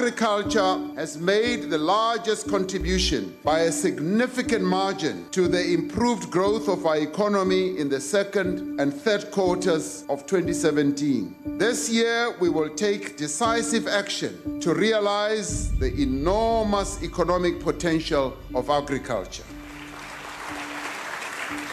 Agriculture has made the largest contribution by a significant margin to the improved growth of our economy in the second and third quarters of 2017. This year, we will take decisive action to realize the enormous economic potential of agriculture.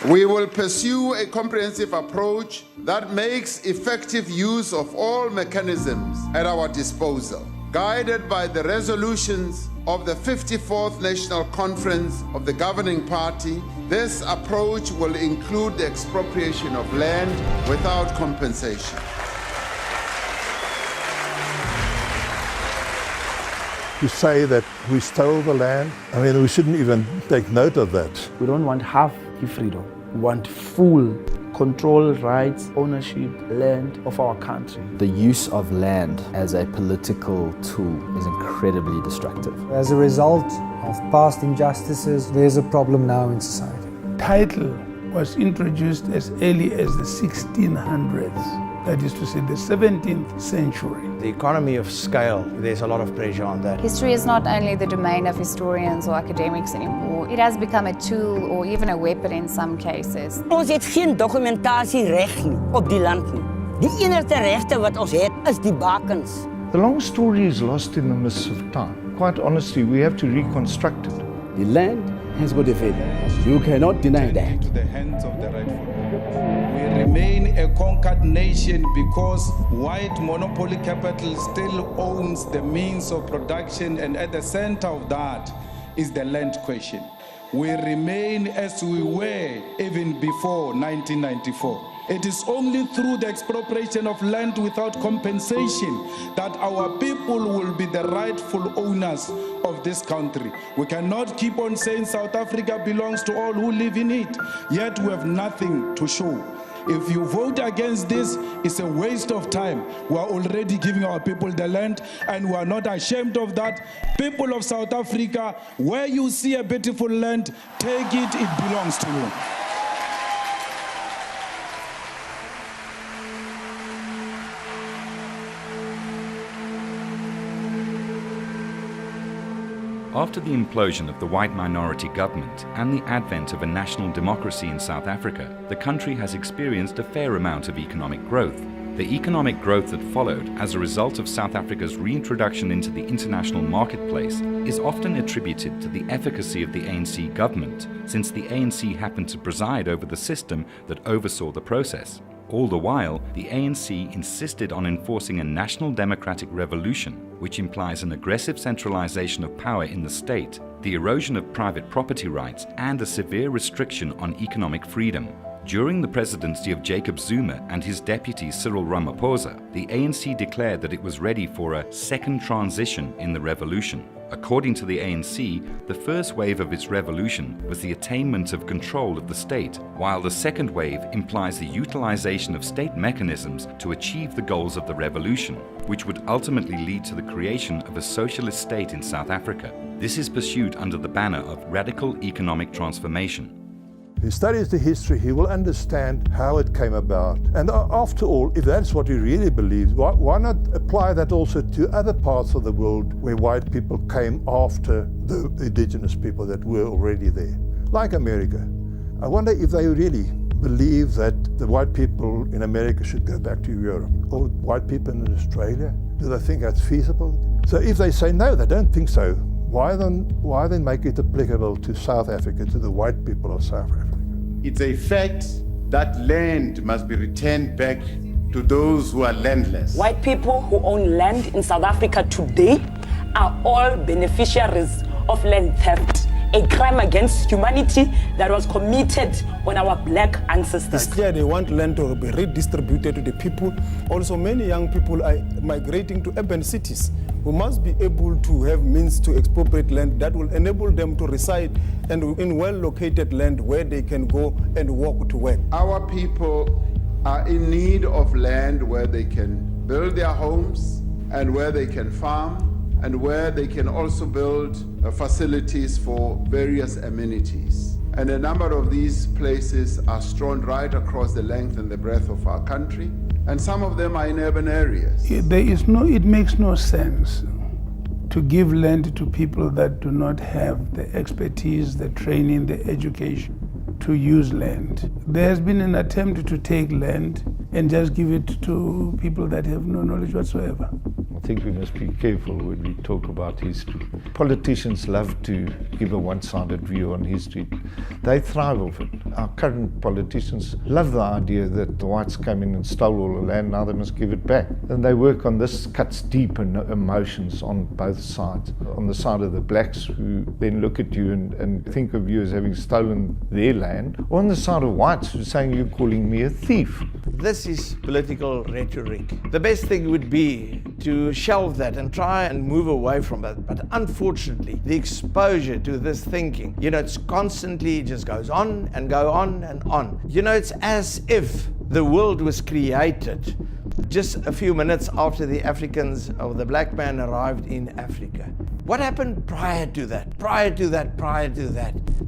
We will pursue a comprehensive approach that makes effective use of all mechanisms at our disposal. Guided by the resolutions of the 54th National Conference of the Governing Party, this approach will include the expropriation of land without compensation. To say that we stole the land, I mean, we shouldn't even take note of that. We don't want half freedom. We want full control, rights, ownership, land of our country. The use of land as a political tool is incredibly destructive. As a result of past injustices, there's a problem now in society. Title was introduced as early as the 1600s. That is to say, the 17th century. The economy of scale, there's a lot of pressure on that. History is not only the domain of historians or academics anymore. It has become a tool or even a weapon in some cases. Ons het geen dokumentasierecht nie op die land nie. Die enigste regte wat ons het is die bakens. The long story is lost in the mists of time. Quite honestly, we have to reconstruct it. The land has got a value. You cannot deny that. To the hands of the rightful. We remain a conquered nation because white monopoly capital still owns the means of production, and at the center of that is the land question. We remain as we were even before 1994. It is only through the expropriation of land without compensation that our people will be the rightful owners of this country. We cannot keep on saying South Africa belongs to all who live in it, yet we have nothing to show. If you vote against this, it's a waste of time. We are already giving our people the land, and we are not ashamed of that. People of South Africa, where you see a beautiful land, take it, it belongs to you. After the implosion of the white minority government and the advent of a national democracy in South Africa, the country has experienced a fair amount of economic growth. The economic growth that followed as a result of South Africa's reintroduction into the international marketplace is often attributed to the efficacy of the ANC government, since the ANC happened to preside over the system that oversaw the process. All the while, the ANC insisted on enforcing a national democratic revolution, which implies an aggressive centralization of power in the state, the erosion of private property rights, and a severe restriction on economic freedom. During the presidency of Jacob Zuma and his deputy Cyril Ramaphosa, the ANC declared that it was ready for a second transition in the revolution. According to the ANC, the first wave of its revolution was the attainment of control of the state, while the second wave implies the utilization of state mechanisms to achieve the goals of the revolution, which would ultimately lead to the creation of a socialist state in South Africa. This is pursued under the banner of radical economic transformation. If he studies the history, he will understand how it came about. And after all, if that's what he really believes, why not apply that also to other parts of the world where white people came after the indigenous people that were already there, like America? I wonder if they really believe that the white people in America should go back to Europe, or white people in Australia. Do they think that's feasible? So if they say no, they don't think so, why then make it applicable to South Africa, to the white people of South Africa? It's a fact that land must be returned back to those who are landless. White people who own land in South Africa today are all beneficiaries of land theft, a crime against humanity that was committed on our black ancestors. It's clear they want land to be redistributed to the people. Also, many young people are migrating to urban cities. We must be able to have means to expropriate land that will enable them to reside and in well-located land where they can go and walk to work. Our people are in need of land where they can build their homes and where they can farm and where they can also build facilities for various amenities. And a number of these places are strewn right across the length and the breadth of our country, and some of them are in urban areas. It makes no sense to give land to people that do not have the expertise, the training, the education to use land. There has been an attempt to take land and just give it to people that have no knowledge whatsoever. I think we must be careful when we talk about history. Politicians love to give a one-sided view on history. They thrive off it. Our current politicians love the idea that the whites came in and stole all the land, now they must give it back. And they work on this, cuts deep in emotions on both sides. On the side of the blacks, who then look at you and think of you as having stolen their land, or on the side of whites who are saying you're calling me a thief. This is political rhetoric. The best thing would be to shelve that and try and move away from that. But unfortunately, the exposure to this thinking, it's constantly, it just goes on and go on and on. It's as if the world was created just a few minutes after the Africans or the black man arrived in Africa. What happened prior to that? Prior to that?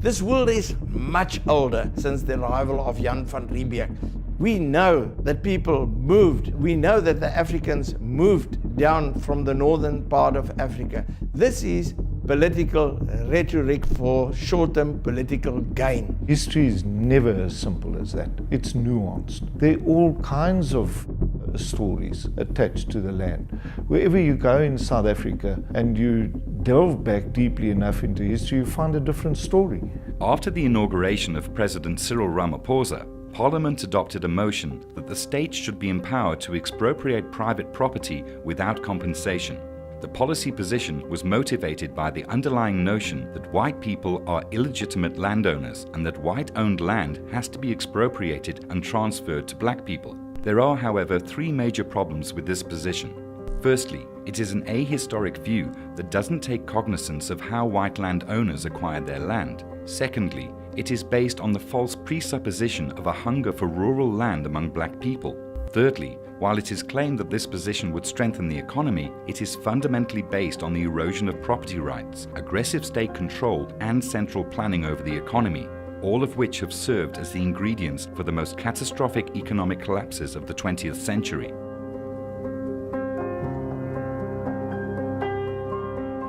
This world is much older since the arrival of Jan van Riebeeck. We know that people moved. We know that the Africans moved down from the northern part of Africa. This is political rhetoric for short-term political gain. History is never as simple as that. It's nuanced. There are all kinds of stories attached to the land. Wherever you go in South Africa and you delve back deeply enough into history, you find a different story. After the inauguration of President Cyril Ramaphosa, Parliament adopted a motion that the state should be empowered to expropriate private property without compensation. The policy position was motivated by the underlying notion that white people are illegitimate landowners and that white-owned land has to be expropriated and transferred to black people. There are, however, three major problems with this position. Firstly, it is an ahistoric view that doesn't take cognizance of how white landowners acquired their land. Secondly, it is based on the false presupposition of a hunger for rural land among black people. Thirdly, while it is claimed that this position would strengthen the economy, it is fundamentally based on the erosion of property rights, aggressive state control, and central planning over the economy, all of which have served as the ingredients for the most catastrophic economic collapses of the 20th century.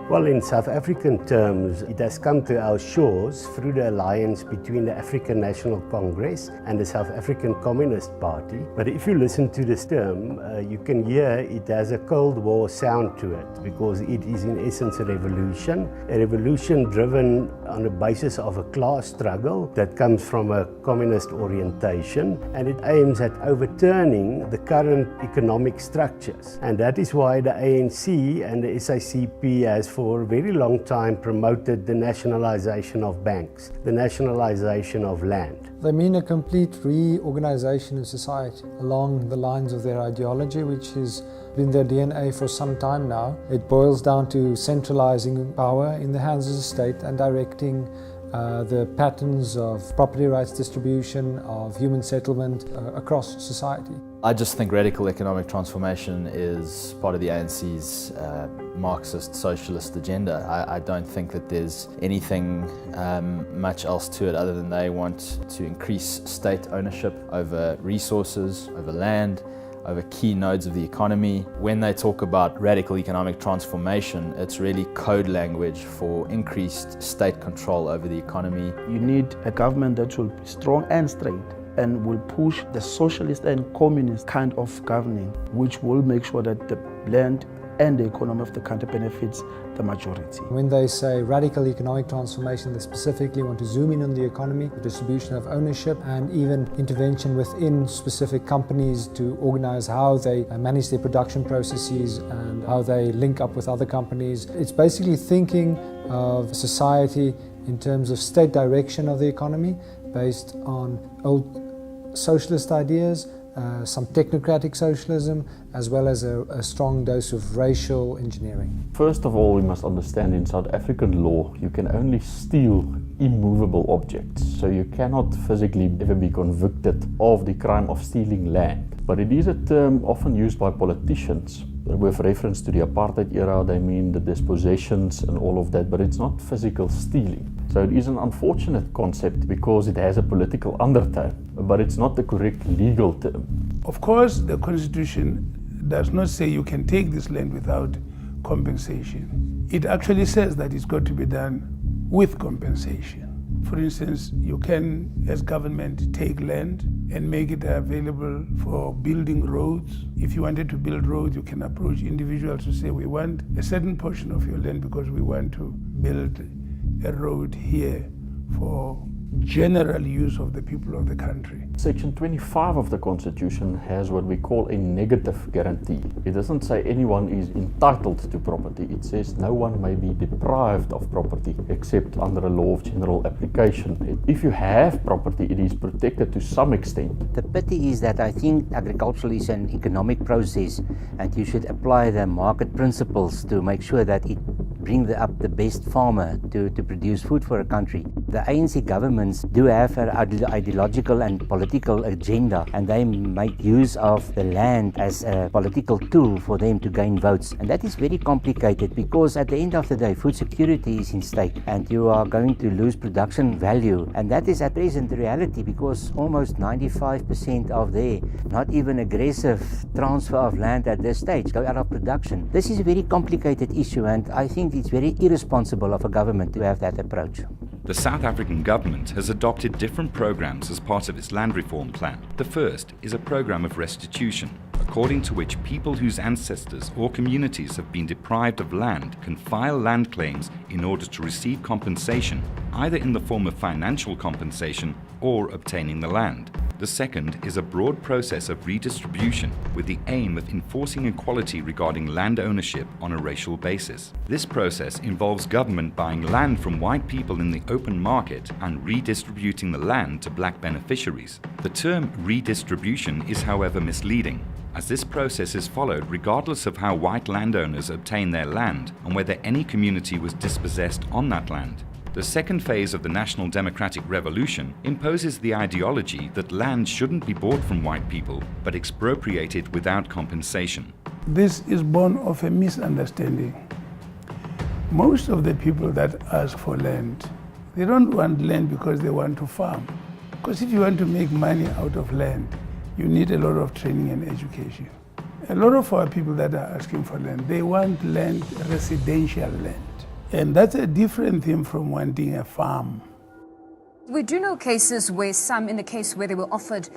Well, in South African terms, it has come to our shores through the alliance between the African National Congress and the South African Communist Party. But if you listen to this term, you can hear it has a Cold War sound to it, because it is in essence a revolution driven on the basis of a class struggle that comes from a communist orientation, and it aims at overturning the current economic structures. And that is why the ANC and the SACP has for a very long time promoted the nationalization of banks, the nationalization of land. They mean a complete reorganization of society along the lines of their ideology, which has been their DNA for some time now. It boils down to centralizing power in the hands of the state and directing the patterns of property rights distribution, of human settlement across society. I just think radical economic transformation is part of the ANC's Marxist socialist agenda. I don't think that there's anything much else to it other than they want to increase state ownership over resources, over land, over key nodes of the economy. When they talk about radical economic transformation, it's really code language for increased state control over the economy. You need a government that will be strong and straight and will push the socialist and communist kind of governing, which will make sure that the land and the economy of the country benefits the majority. When they say radical economic transformation, they specifically want to zoom in on the economy, the distribution of ownership, and even intervention within specific companies to organize how they manage their production processes and how they link up with other companies. It's basically thinking of society in terms of state direction of the economy based on old socialist ideas, some technocratic socialism, as well as a strong dose of racial engineering. First of all, we must understand in South African law, you can only steal immovable objects. So you cannot physically ever be convicted of the crime of stealing land. But it is a term often used by politicians. With reference to the apartheid era, they mean the dispossessions and all of that, but it's not physical stealing. So it is an unfortunate concept because it has a political undertone, but it's not the correct legal term. Of course, the Constitution does not say you can take this land without compensation. it actually says that it's got to be done with compensation. For instance, you can, as government, take land and make it available for building roads. If you wanted to build roads, you can approach individuals to say, we want a certain portion of your land because we want to build a road here for general use of the people of the country. Section 25 of the Constitution has what we call a negative guarantee. It doesn't say anyone is entitled to property. It says no one may be deprived of property except under a law of general application. If you have property, it is protected to some extent. The pity is that I think agriculture is an economic process and you should apply the market principles to make sure that it brings up the best farmer to produce food for a country. The ANC governments do have an ideological and political agenda, and they make use of the land as a political tool for them to gain votes. And that is very complicated because at the end of the day, food security is in stake and you are going to lose production value. And that is at present the reality because almost 95% of their not even aggressive transfer of land at this stage go out of production. This is a very complicated issue and I think it's very irresponsible of a government to have that approach. The South African government has adopted different programs as part of its land reform plan. The first is a program of restitution, according to which people whose ancestors or communities have been deprived of land can file land claims in order to receive compensation, either in the form of financial compensation or obtaining the land. The second is a broad process of redistribution with the aim of enforcing equality regarding land ownership on a racial basis. This process involves government buying land from white people in the open market and redistributing the land to black beneficiaries. The term redistribution is, however, misleading, as this process is followed regardless of how white landowners obtain their land and whether any community was dispossessed on that land. The second phase of the National Democratic Revolution imposes the ideology that land shouldn't be bought from white people, but expropriated without compensation. This is born of a misunderstanding. Most of the people that ask for land, they don't want land because they want to farm. Because if you want to make money out of land, you need a lot of training and education. A lot of our people that are asking for land, they want land, residential land. And that's a different thing from wanting a farm. We do know cases where some, in the case where they were offered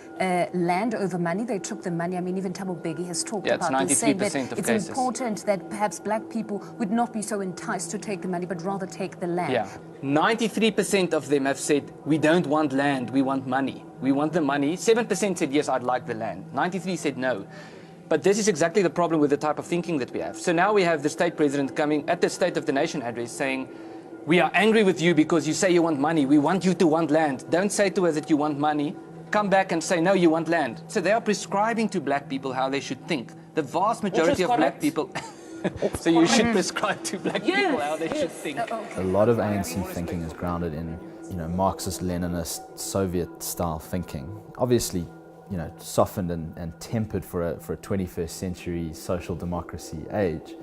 land over money, they took the money. I mean, even Thabo Mbeki has talked about this, saying that it's important that perhaps black people would not be so enticed to take the money, but rather take the land. Yeah, 93% of them have said, we don't want land, we want money. We want the money. 7% said, yes, I'd like the land. 93% said no. But this is exactly the problem with the type of thinking that we have. So now we have the state president coming at the State of the Nation address saying, we are angry with you because you say you want money. We want you to want land. Don't say to us that you want money. Come back and say, no, you want land. So they are prescribing to black people how they should think. The vast majority of black people... So you should prescribe to black people how they should think. A lot of ANC thinking is grounded in, Marxist, Leninist, Soviet-style thinking. Obviously, softened and tempered for a 21st century social democracy age.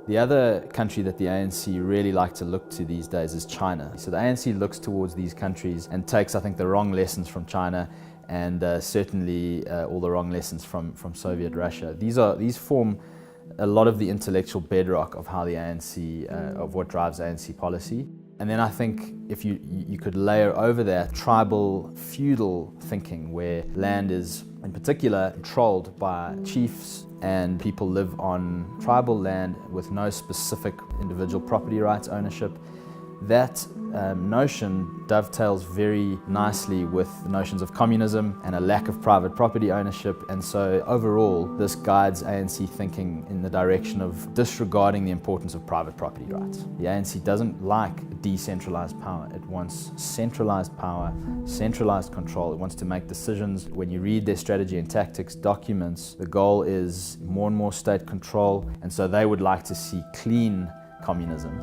The other country that the ANC really like to look to these days is China. So the ANC looks towards these countries and takes, I think, the wrong lessons from China and certainly all the wrong lessons from Soviet Russia. These form a lot of the intellectual bedrock of how the ANC, of what drives ANC policy. And then I think if you could layer over that tribal, feudal thinking where land is in particular controlled by chiefs and people live on tribal land with no specific individual property rights ownership, that notion dovetails very nicely with the notions of communism and a lack of private property ownership. And so overall, this guides ANC thinking in the direction of disregarding the importance of private property rights. The ANC doesn't like decentralized power. It wants centralized power, centralized control. It wants to make decisions. When you read their strategy and tactics documents, the goal is more and more state control. And so they would like to see clean communism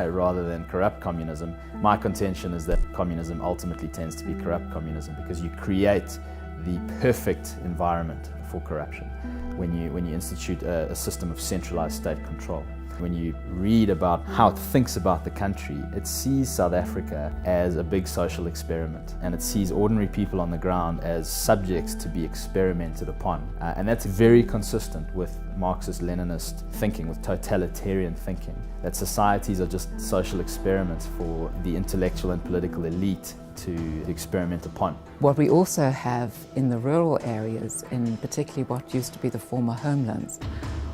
rather than corrupt communism. My contention is that communism ultimately tends to be corrupt communism because you create the perfect environment for corruption when you institute a system of centralized state control. When you read about how it thinks about the country, it sees South Africa as a big social experiment, and it sees ordinary people on the ground as subjects to be experimented upon. And that's very consistent with Marxist-Leninist thinking, with totalitarian thinking, that societies are just social experiments for the intellectual and political elite to experiment upon. What we also have in the rural areas, in particularly what used to be the former homelands,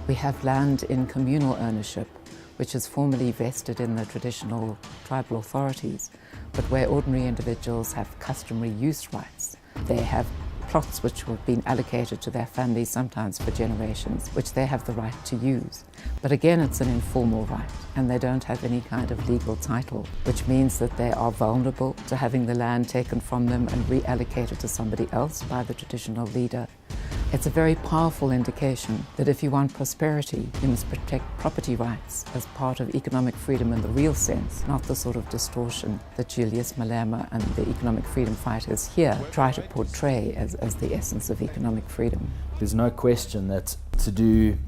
we have land in communal ownership, which is formally vested in the traditional tribal authorities, but where ordinary individuals have customary use rights. They have plots which have been allocated to their families, sometimes for generations, which they have the right to use. But again, it's an informal right, and they don't have any kind of legal title, which means that they are vulnerable to having the land taken from them and reallocated to somebody else by the traditional leader. It's a very powerful indication that if you want prosperity, you must protect property rights as part of economic freedom in the real sense, not the sort of distortion that Julius Malema and the economic freedom fighters here try to portray as the essence of economic freedom. There's no question that to do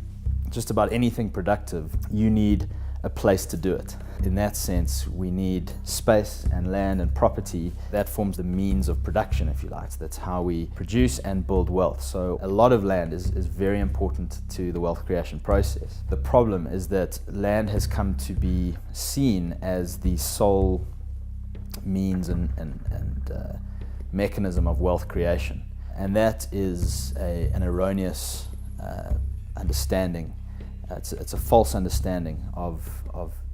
just about anything productive, you need a place to do it. In that sense, we need space and land and property. That forms the means of production, if you like. So that's how we produce and build wealth. So a lot of land is very important to the wealth creation process. The problem is that land has come to be seen as the sole means and mechanism of wealth creation. And that is an erroneous understanding. It's a false understanding of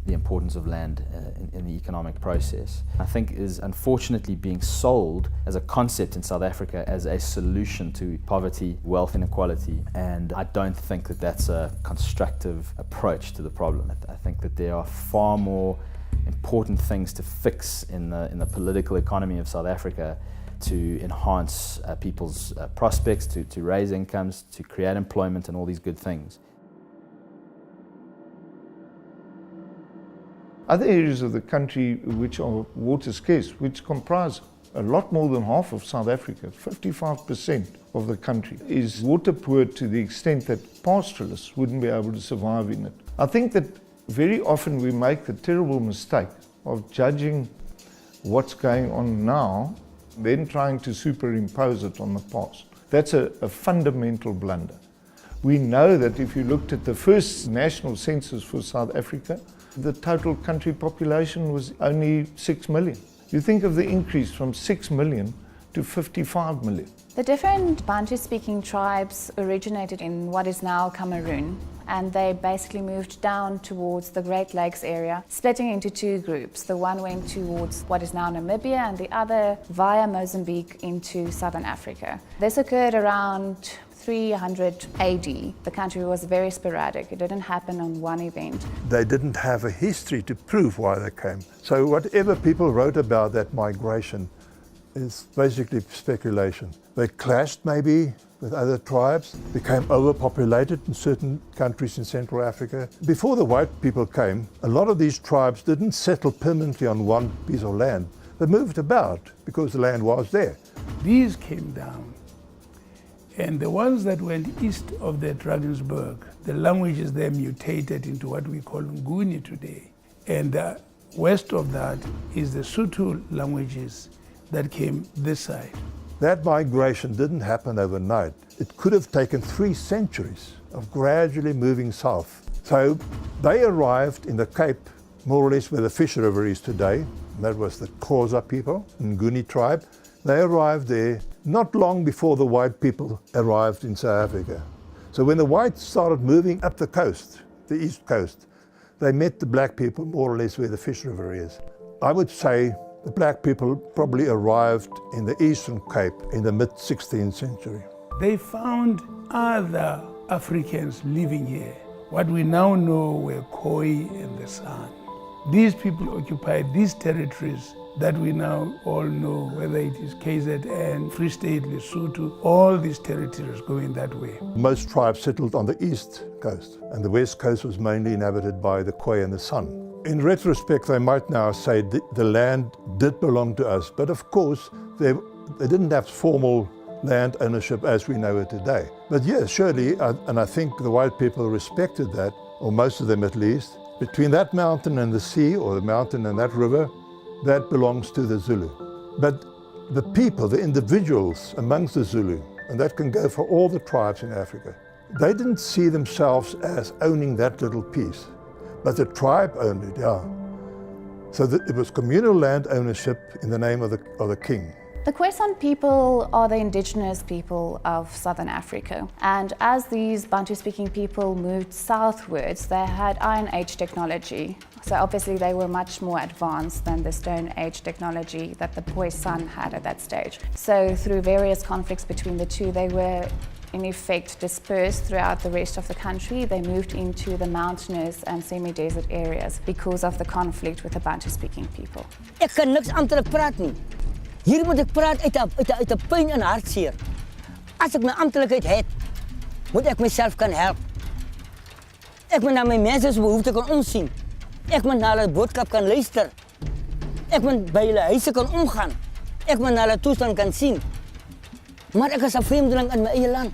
the importance of land in the economic process. I think is unfortunately being sold as a concept in South Africa as a solution to poverty, wealth inequality, and I don't think that that's a constructive approach to the problem. I think that there are far more important things to fix in the political economy of South Africa to enhance people's prospects, to raise incomes, to create employment and all these good things. Other areas of the country which are water scarce, which comprise a lot more than half of South Africa, 55% of the country, is water poor to the extent that pastoralists wouldn't be able to survive in it. I think that very often we make the terrible mistake of judging what's going on now, then trying to superimpose it on the past. That's a fundamental blunder. We know that if you looked at the first national census for South Africa, the total country population was only 6 million. You think of the increase from 6 million to 55 million. The different Bantu-speaking tribes originated in what is now Cameroon, and they basically moved down towards the Great Lakes area, splitting into two groups. The one went towards what is now Namibia, and the other via Mozambique into southern Africa. This occurred around 300 AD. The country was very sporadic. It didn't happen on one event. They didn't have a history to prove why they came. So whatever people wrote about that migration is basically speculation. They clashed maybe with other tribes, became overpopulated in certain countries in Central Africa. Before the white people came, a lot of these tribes didn't settle permanently on one piece of land. They moved about because the land was there. These came down. And the ones that went east of the Drakensberg, the languages there mutated into what we call Nguni today. And west of that is the Sotho languages that came this side. That migration didn't happen overnight. It could have taken 3 centuries of gradually moving south. So they arrived in the Cape, more or less where the Fish River is today. That was the Xhosa people, Nguni tribe. They arrived there not long before the white people arrived in South Africa. So when the whites started moving up the coast, the east coast, they met the black people more or less where the Fish River is. I would say the black people probably arrived in the Eastern Cape in the mid-16th century. They found other Africans living here. What we now know were Khoi and the San. These people occupied these territories that we now all know, whether it is KZN, Free State, Lesotho, all these territories going that way. Most tribes settled on the east coast, and the west coast was mainly inhabited by the Khoi and the San. In retrospect, they might now say the land did belong to us, but of course, they didn't have formal land ownership as we know it today. But yes, surely, and I think the white people respected that, or most of them at least. Between that mountain and the sea, or the mountain and that river, that belongs to the Zulu. But the people, the individuals amongst the Zulu, and that can go for all the tribes in Africa, they didn't see themselves as owning that little piece, but the tribe owned it, yeah. So it was communal land ownership in the name of the king. The Khoisan people are the indigenous people of southern Africa, and as these Bantu-speaking people moved southwards, they had Iron Age technology. So obviously they were much more advanced than the Stone Age technology that the Khoisan had at that stage. So through various conflicts between the two, they were in effect dispersed throughout the rest of the country. They moved into the mountainous and semi-desert areas because of the conflict with the Bantu-speaking people. Ek kan niks amptelik praat nie. Hier moet ek praat uit 'n pyn en hartseer. As ek my amptelikheid het, moet ek myself kan help. Ek moet na my mense se behoeftes kan omsien. Ek moet na hulle boodskap kan luister. Ek moet by hulle huise kan omgaan. Ek moet na hulle toestand kan sien. Maar ek is 'n vreemdeling in my eie land.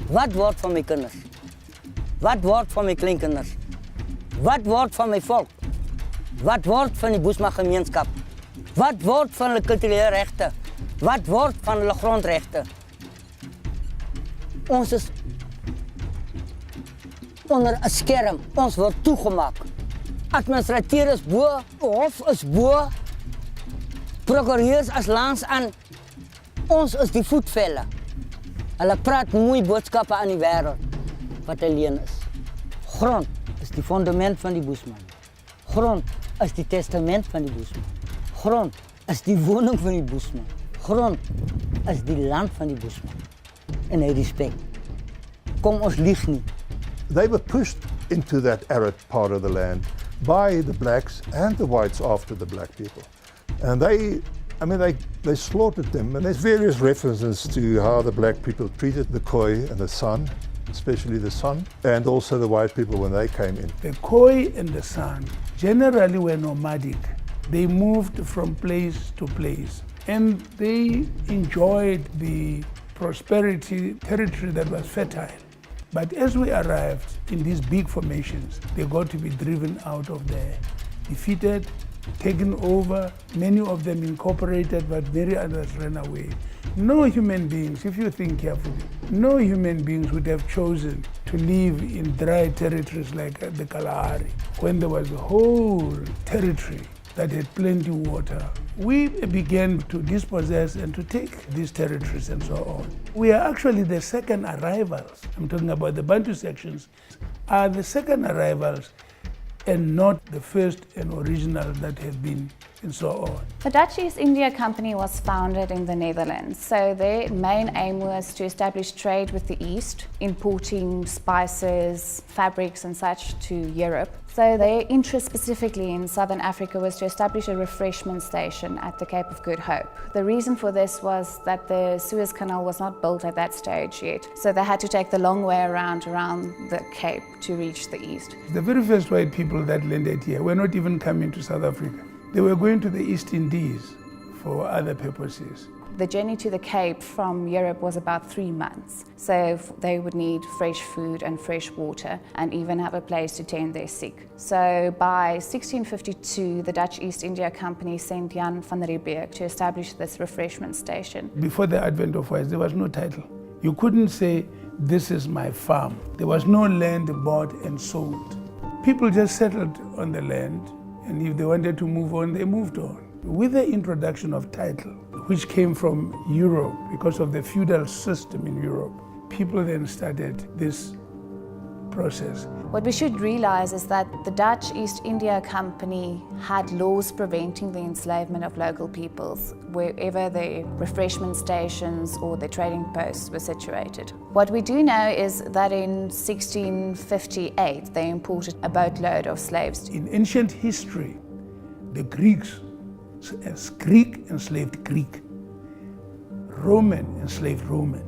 Wat word van my kinders? Wat word van my kleinkinders? Wat word van my volk? Wat word van die Boesman gemeenskap? Wat word van hulle kulturele regte? Wat word van hulle grondregte? Ons is onder 'n skerm. Ons word toegemaak. Administrateur is bo, hof is bo, prokureurs as langs aan. Ons is die voetvelle. Hulle praat mooi boodskappe aan die wêreld wat alleen is. Grond is die fundament van die Boesman. Grond is die testament van die Boesman. Grond is die woning van die Boesman. Grond is die land van die Boesman. En hy respek. Kom ons lieg nie. They were pushed into that arid part of the land by the blacks and the whites after the black people. And they slaughtered them. And there's various references to how the black people treated the Khoi and the San, especially the San, and also the white people when they came in. The Khoi and the San generally were nomadic. They moved from place to place, and they enjoyed the prosperity territory that was fertile. But as we arrived in these big formations, they got to be driven out of there, defeated, taken over, many of them incorporated, but very others ran away. No human beings, if you think carefully, no human beings would have chosen to live in dry territories like the Kalahari, when there was a whole territory that had plenty of water. We began to dispossess and to take these territories and so on. We are actually the second arrivals. I'm talking about the Bantu sections, are the second arrivals and not the first and original that have been and so on. The Dutch East India Company was founded in the Netherlands, so their main aim was to establish trade with the East, importing spices, fabrics and such to Europe. So their interest specifically in southern Africa was to establish a refreshment station at the Cape of Good Hope. The reason for this was that the Suez Canal was not built at that stage yet, so they had to take the long way around the Cape to reach the East. The very first white people that landed here were not even coming to South Africa. They were going to the East Indies for other purposes. The journey to the Cape from Europe was about 3 months, so they would need fresh food and fresh water and even have a place to tend their sick. So by 1652, the Dutch East India Company sent Jan van Riebeeck to establish this refreshment station. Before the advent of whites, there was no title. You couldn't say, this is my farm. There was no land bought and sold. People just settled on the land, and if they wanted to move on, they moved on. With the introduction of title, which came from Europe because of the feudal system in Europe, people then started this process. What we should realize is that the Dutch East India Company had laws preventing the enslavement of local peoples wherever their refreshment stations or their trading posts were situated. What we do know is that in 1658 they imported a boatload of slaves. In ancient history, the Greeks, as Greek enslaved Greek, Roman enslaved Roman.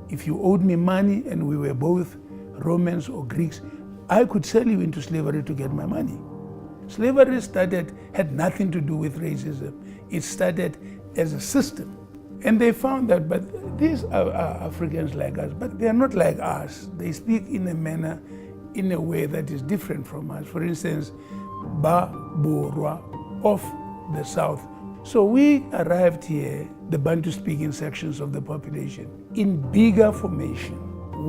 If you owed me money and we were both Romans or Greeks, I could sell you into slavery to get my money. Slavery had nothing to do with racism. It started as a system. And they found that, but these are Africans like us, but they are not like us. They speak in a manner in a way that is different from us. For instance, Ba Borwa of the south. So we arrived here, the Bantu-speaking sections of the population, in bigger formation.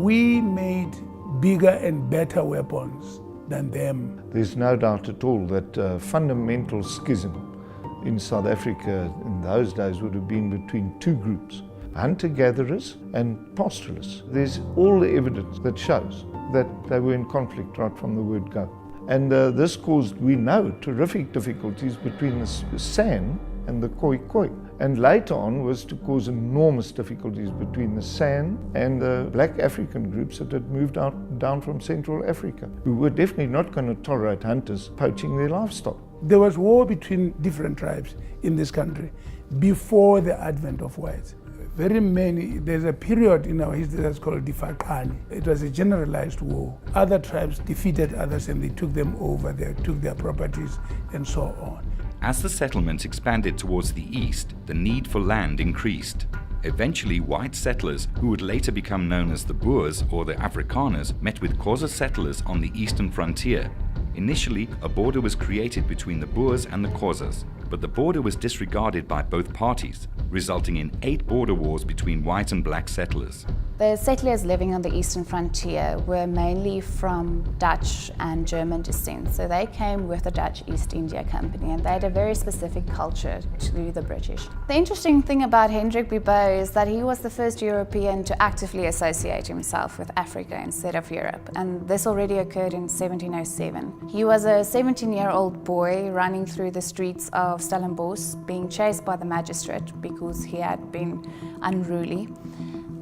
We made bigger and better weapons than them. There's no doubt at all that fundamental schism in South Africa in those days would have been between two groups, hunter-gatherers and pastoralists. There's all the evidence that shows that they were in conflict right from the word go. And this caused, we know, terrific difficulties between the San and the Khoi. And later on was to cause enormous difficulties between the San and the black African groups that had moved down from Central Africa, who were definitely not going to tolerate hunters poaching their livestock. There was war between different tribes in this country before the advent of whites. Very many, there's a period in our history that's called Difakani. It was a generalized war. Other tribes defeated others and they took them over, they took their properties and so on. As the settlements expanded towards the east, the need for land increased. Eventually, white settlers, who would later become known as the Boers or the Afrikaners, met with Xhosa settlers on the eastern frontier. Initially, a border was created between the Boers and the Xhosas, but the border was disregarded by both parties, resulting in 8 border wars between white and black settlers. The settlers living on the eastern frontier were mainly from Dutch and German descent, so they came with the Dutch East India Company and they had a very specific culture to the British. The interesting thing about Hendrik Bibeau is that he was the first European to actively associate himself with Africa instead of Europe, and this already occurred in 1707. He was a 17-year-old boy running through the streets of Stellenbosch, being chased by the magistrate because he had been unruly.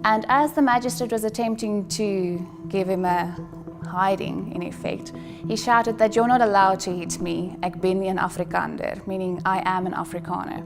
And as the magistrate was attempting to give him a hiding, in effect, he shouted that you're not allowed to hit me, ek ben een Afrikaner, meaning I am an Afrikaner.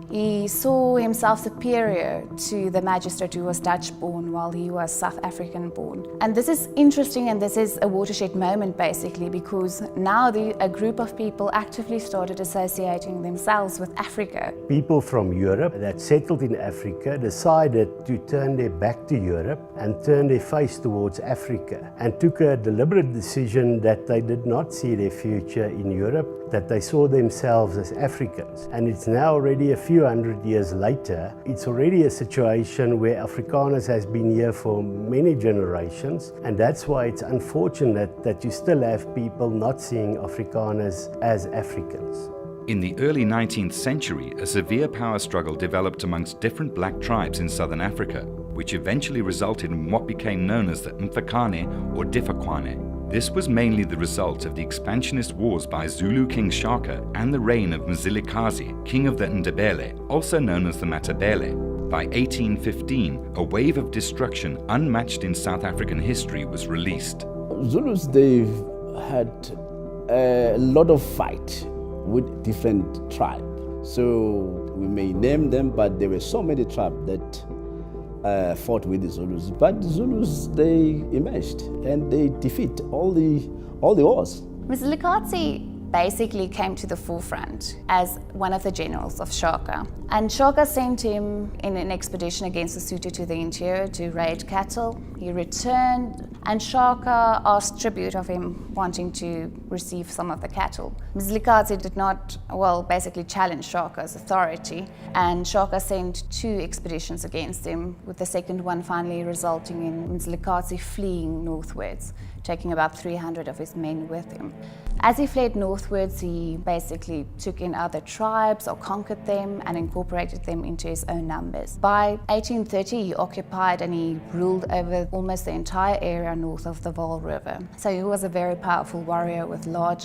He saw himself superior to the magistrate who was Dutch-born while he was South African-born. And this is interesting, and this is a watershed moment basically, because now a group of people actively started associating themselves with Africa. People from Europe that settled in Africa decided to turn their back to Europe and turn their face towards Africa, and took a deliberate decision that they did not see their future in Europe, that they saw themselves as Africans. And it's now already a few hundred years later, it's already a situation where Afrikaners has been here for many generations, and that's why it's unfortunate that you still have people not seeing Afrikaners as Africans. In the early 19th century, a severe power struggle developed amongst different black tribes in southern Africa, which eventually resulted in what became known as the Mfakane or Difakwane. This was mainly the result of the expansionist wars by Zulu King Shaka and the reign of Mzilikazi, king of the Ndebele, also known as the Matabele. By 1815, a wave of destruction unmatched in South African history was released. Zulus, they've had a lot of fight with different tribes. So we may name them, but there were so many tribes that fought with the Zulus. But the Zulus, they emerged and they defeat all the wars. Mzilikazi basically came to the forefront as one of the generals of Shaka. And Shaka sent him in an expedition against the Sotho to the interior to raid cattle. He returned, and Shaka asked tribute of him, wanting to receive some of the cattle. Mzilikazi did not, basically challenge Shaka's authority, and Shaka sent 2 expeditions against him, with the second one finally resulting in Mzilikazi fleeing northwards, taking about 300 of his men with him. As he fled northwards, he basically took in other tribes or conquered them and incorporated them into his own numbers. By 1830, he occupied and he ruled over almost the entire area north of the Vaal River. So he was a very powerful warrior with large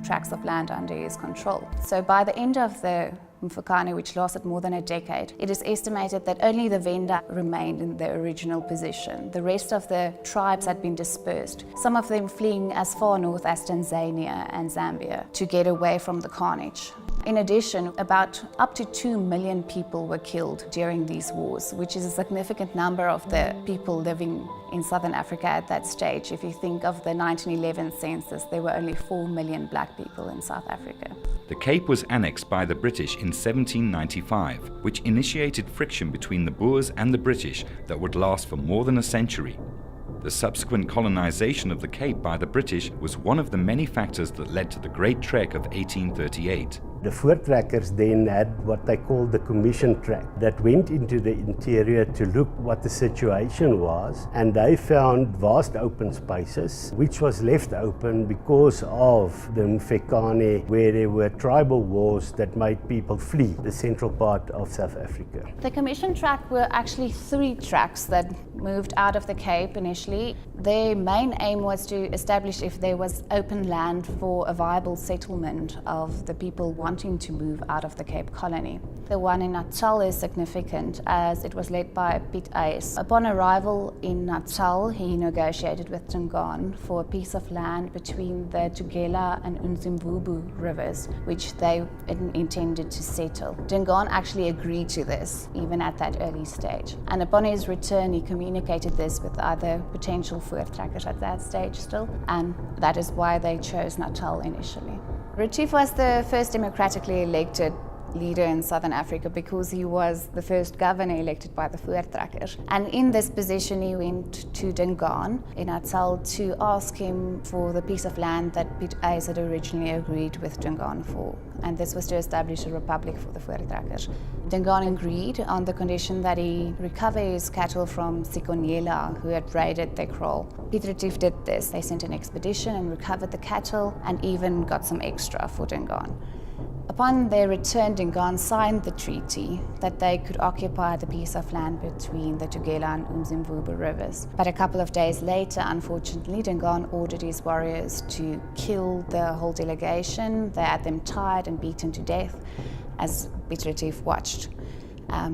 tracts of land under his control. So by the end of the Mfakane, which lasted more than a decade, it is estimated that only the Venda remained in their original position. The rest of the tribes had been dispersed, some of them fleeing as far north as Tanzania and Zambia to get away from the carnage. In addition, about up to 2 million people were killed during these wars, which is a significant number of the people living in southern Africa at that stage. If you think of the 1911 census, there were only 4 million black people in South Africa. The Cape was annexed by the British in 1795, which initiated friction between the Boers and the British that would last for more than a century. The subsequent colonization of the Cape by the British was one of the many factors that led to the Great Trek of 1838. The Voortrekkers then had what they called the commission track that went into the interior to look what the situation was, and they found vast open spaces which was left open because of the Mfecane, where there were tribal wars that made people flee the central part of South Africa. The commission track were actually 3 tracks that moved out of the Cape initially. Their main aim was to establish if there was open land for a viable settlement of the people wanting to move out of the Cape Colony. The one in Natal is significant as it was led by Piet Uys. Upon arrival in Natal, he negotiated with Dingaan for a piece of land between the Tugela and Umzimvubu rivers, which they intended to settle. Dingaan actually agreed to this, even at that early stage. And upon his return, he communicated this with other potential Voortrekkers at that stage still, and that is why they chose Natal initially. Retief was the first democratically elected leader in Southern Africa because he was the first governor elected by the Voortrekkers. And in this position he went to Dingaan in Natal to ask him for the piece of land that Piet Uys had originally agreed with Dingaan for. And this was to establish a republic for the Voortrekkers. Dingaan agreed on the condition that he recover his cattle from Sikonyela, who had raided their kraal. Piet Retief did this. They sent an expedition and recovered the cattle and even got some extra for Dingaan. Upon their return, Dingaan signed the treaty that they could occupy the piece of land between the Tugela and Umzimvubu rivers. But a couple of days later, unfortunately, Dingaan ordered his warriors to kill the whole delegation. They had them tied and beaten to death as Piet Retief watched.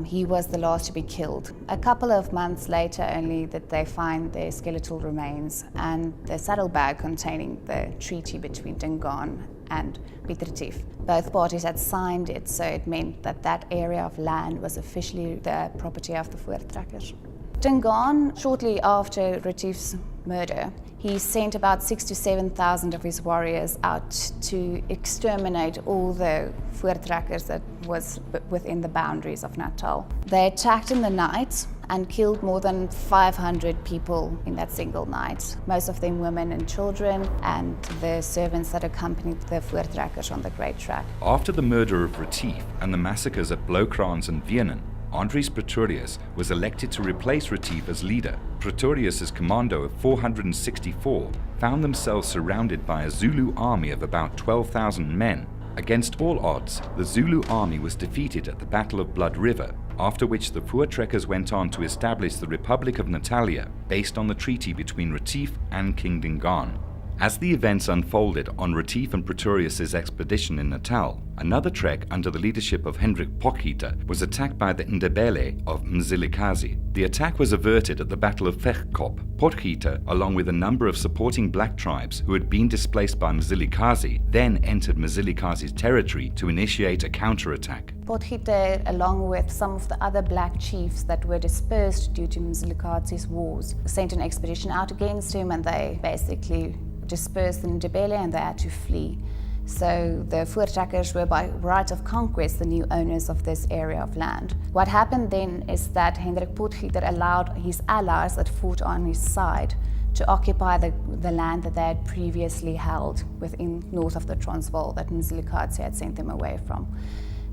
He was the last to be killed. A couple of months later only that they find their skeletal remains and the saddlebag containing the treaty between Dingaan and Piet Retief. Both parties had signed it, so it meant that that area of land was officially the property of the Voortrekkers. Dingaan, shortly after Retief's murder, he sent about 6,000 to 7,000 of his warriors out to exterminate all the Voortrekkers that was within the boundaries of Natal. They attacked in the night and killed more than 500 people in that single night, most of them women and children, and the servants that accompanied the Voortrekkers on the Great Track. After the murder of Retief and the massacres at Bloukrans and Wienen, Andries Pretorius was elected to replace Retief as leader. Pretorius's commando of 464 found themselves surrounded by a Zulu army of about 12,000 men. Against all odds, the Zulu army was defeated at the Battle of Blood River, after which the Voortrekkers went on to establish the Republic of Natalia based on the treaty between Retief and King Dingaan. As the events unfolded on Retief and Pretorius's expedition in Natal, another trek under the leadership of Hendrik Potgieter was attacked by the Ndebele of Mzilikazi. The attack was averted at the Battle of Vechkop. Potgieter, along with a number of supporting black tribes who had been displaced by Mzilikazi, then entered Mzilikazi's territory to initiate a counterattack. Potgieter, along with some of the other black chiefs that were dispersed due to Mzilikazi's wars, sent an expedition out against him, and they basically dispersed the Ndebele and they had to flee. So the Voortrekkers were by right of conquest the new owners of this area of land. What happened then is that Hendrik Potgieter allowed his allies that fought on his side to occupy the land that they had previously held within north of the Transvaal that Mzilikazi had sent them away from.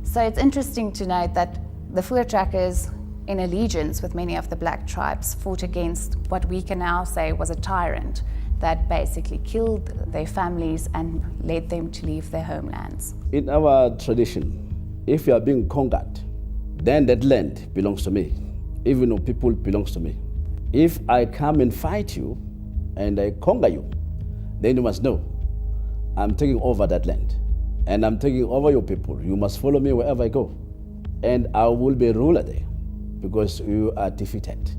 So it's interesting to note that the Voortrekkers, in allegiance with many of the black tribes, fought against what we can now say was a tyrant that basically killed their families and led them to leave their homelands. In our tradition, if you are being conquered, then that land belongs to me, even though people belongs to me. If I come and fight you and I conquer you, then you must know I'm taking over that land and I'm taking over your people. You must follow me wherever I go. And I will be ruler there because you are defeated.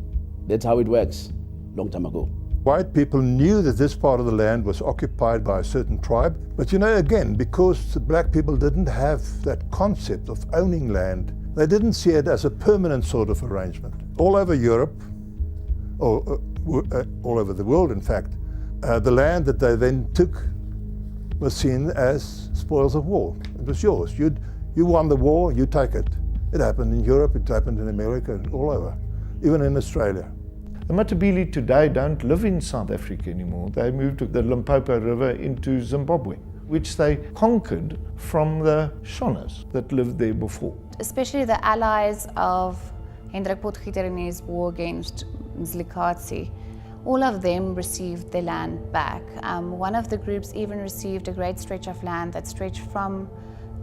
That's how it works long time ago. White people knew that this part of the land was occupied by a certain tribe, but you know, again, because the black people didn't have that concept of owning land, they didn't see it as a permanent sort of arrangement. All over Europe, or all over the world in fact, the land that they then took was seen as spoils of war. It was yours. You won the war, you take it. It happened in Europe, it happened in America, and all over, even in Australia. The Matabele today don't live in South Africa anymore. They moved to the Limpopo River into Zimbabwe, which they conquered from the Shonas that lived there before. Especially the allies of Hendrik Potgieter in his war against Mzilikazi, all of them received their land back. One of the groups even received a great stretch of land that stretched from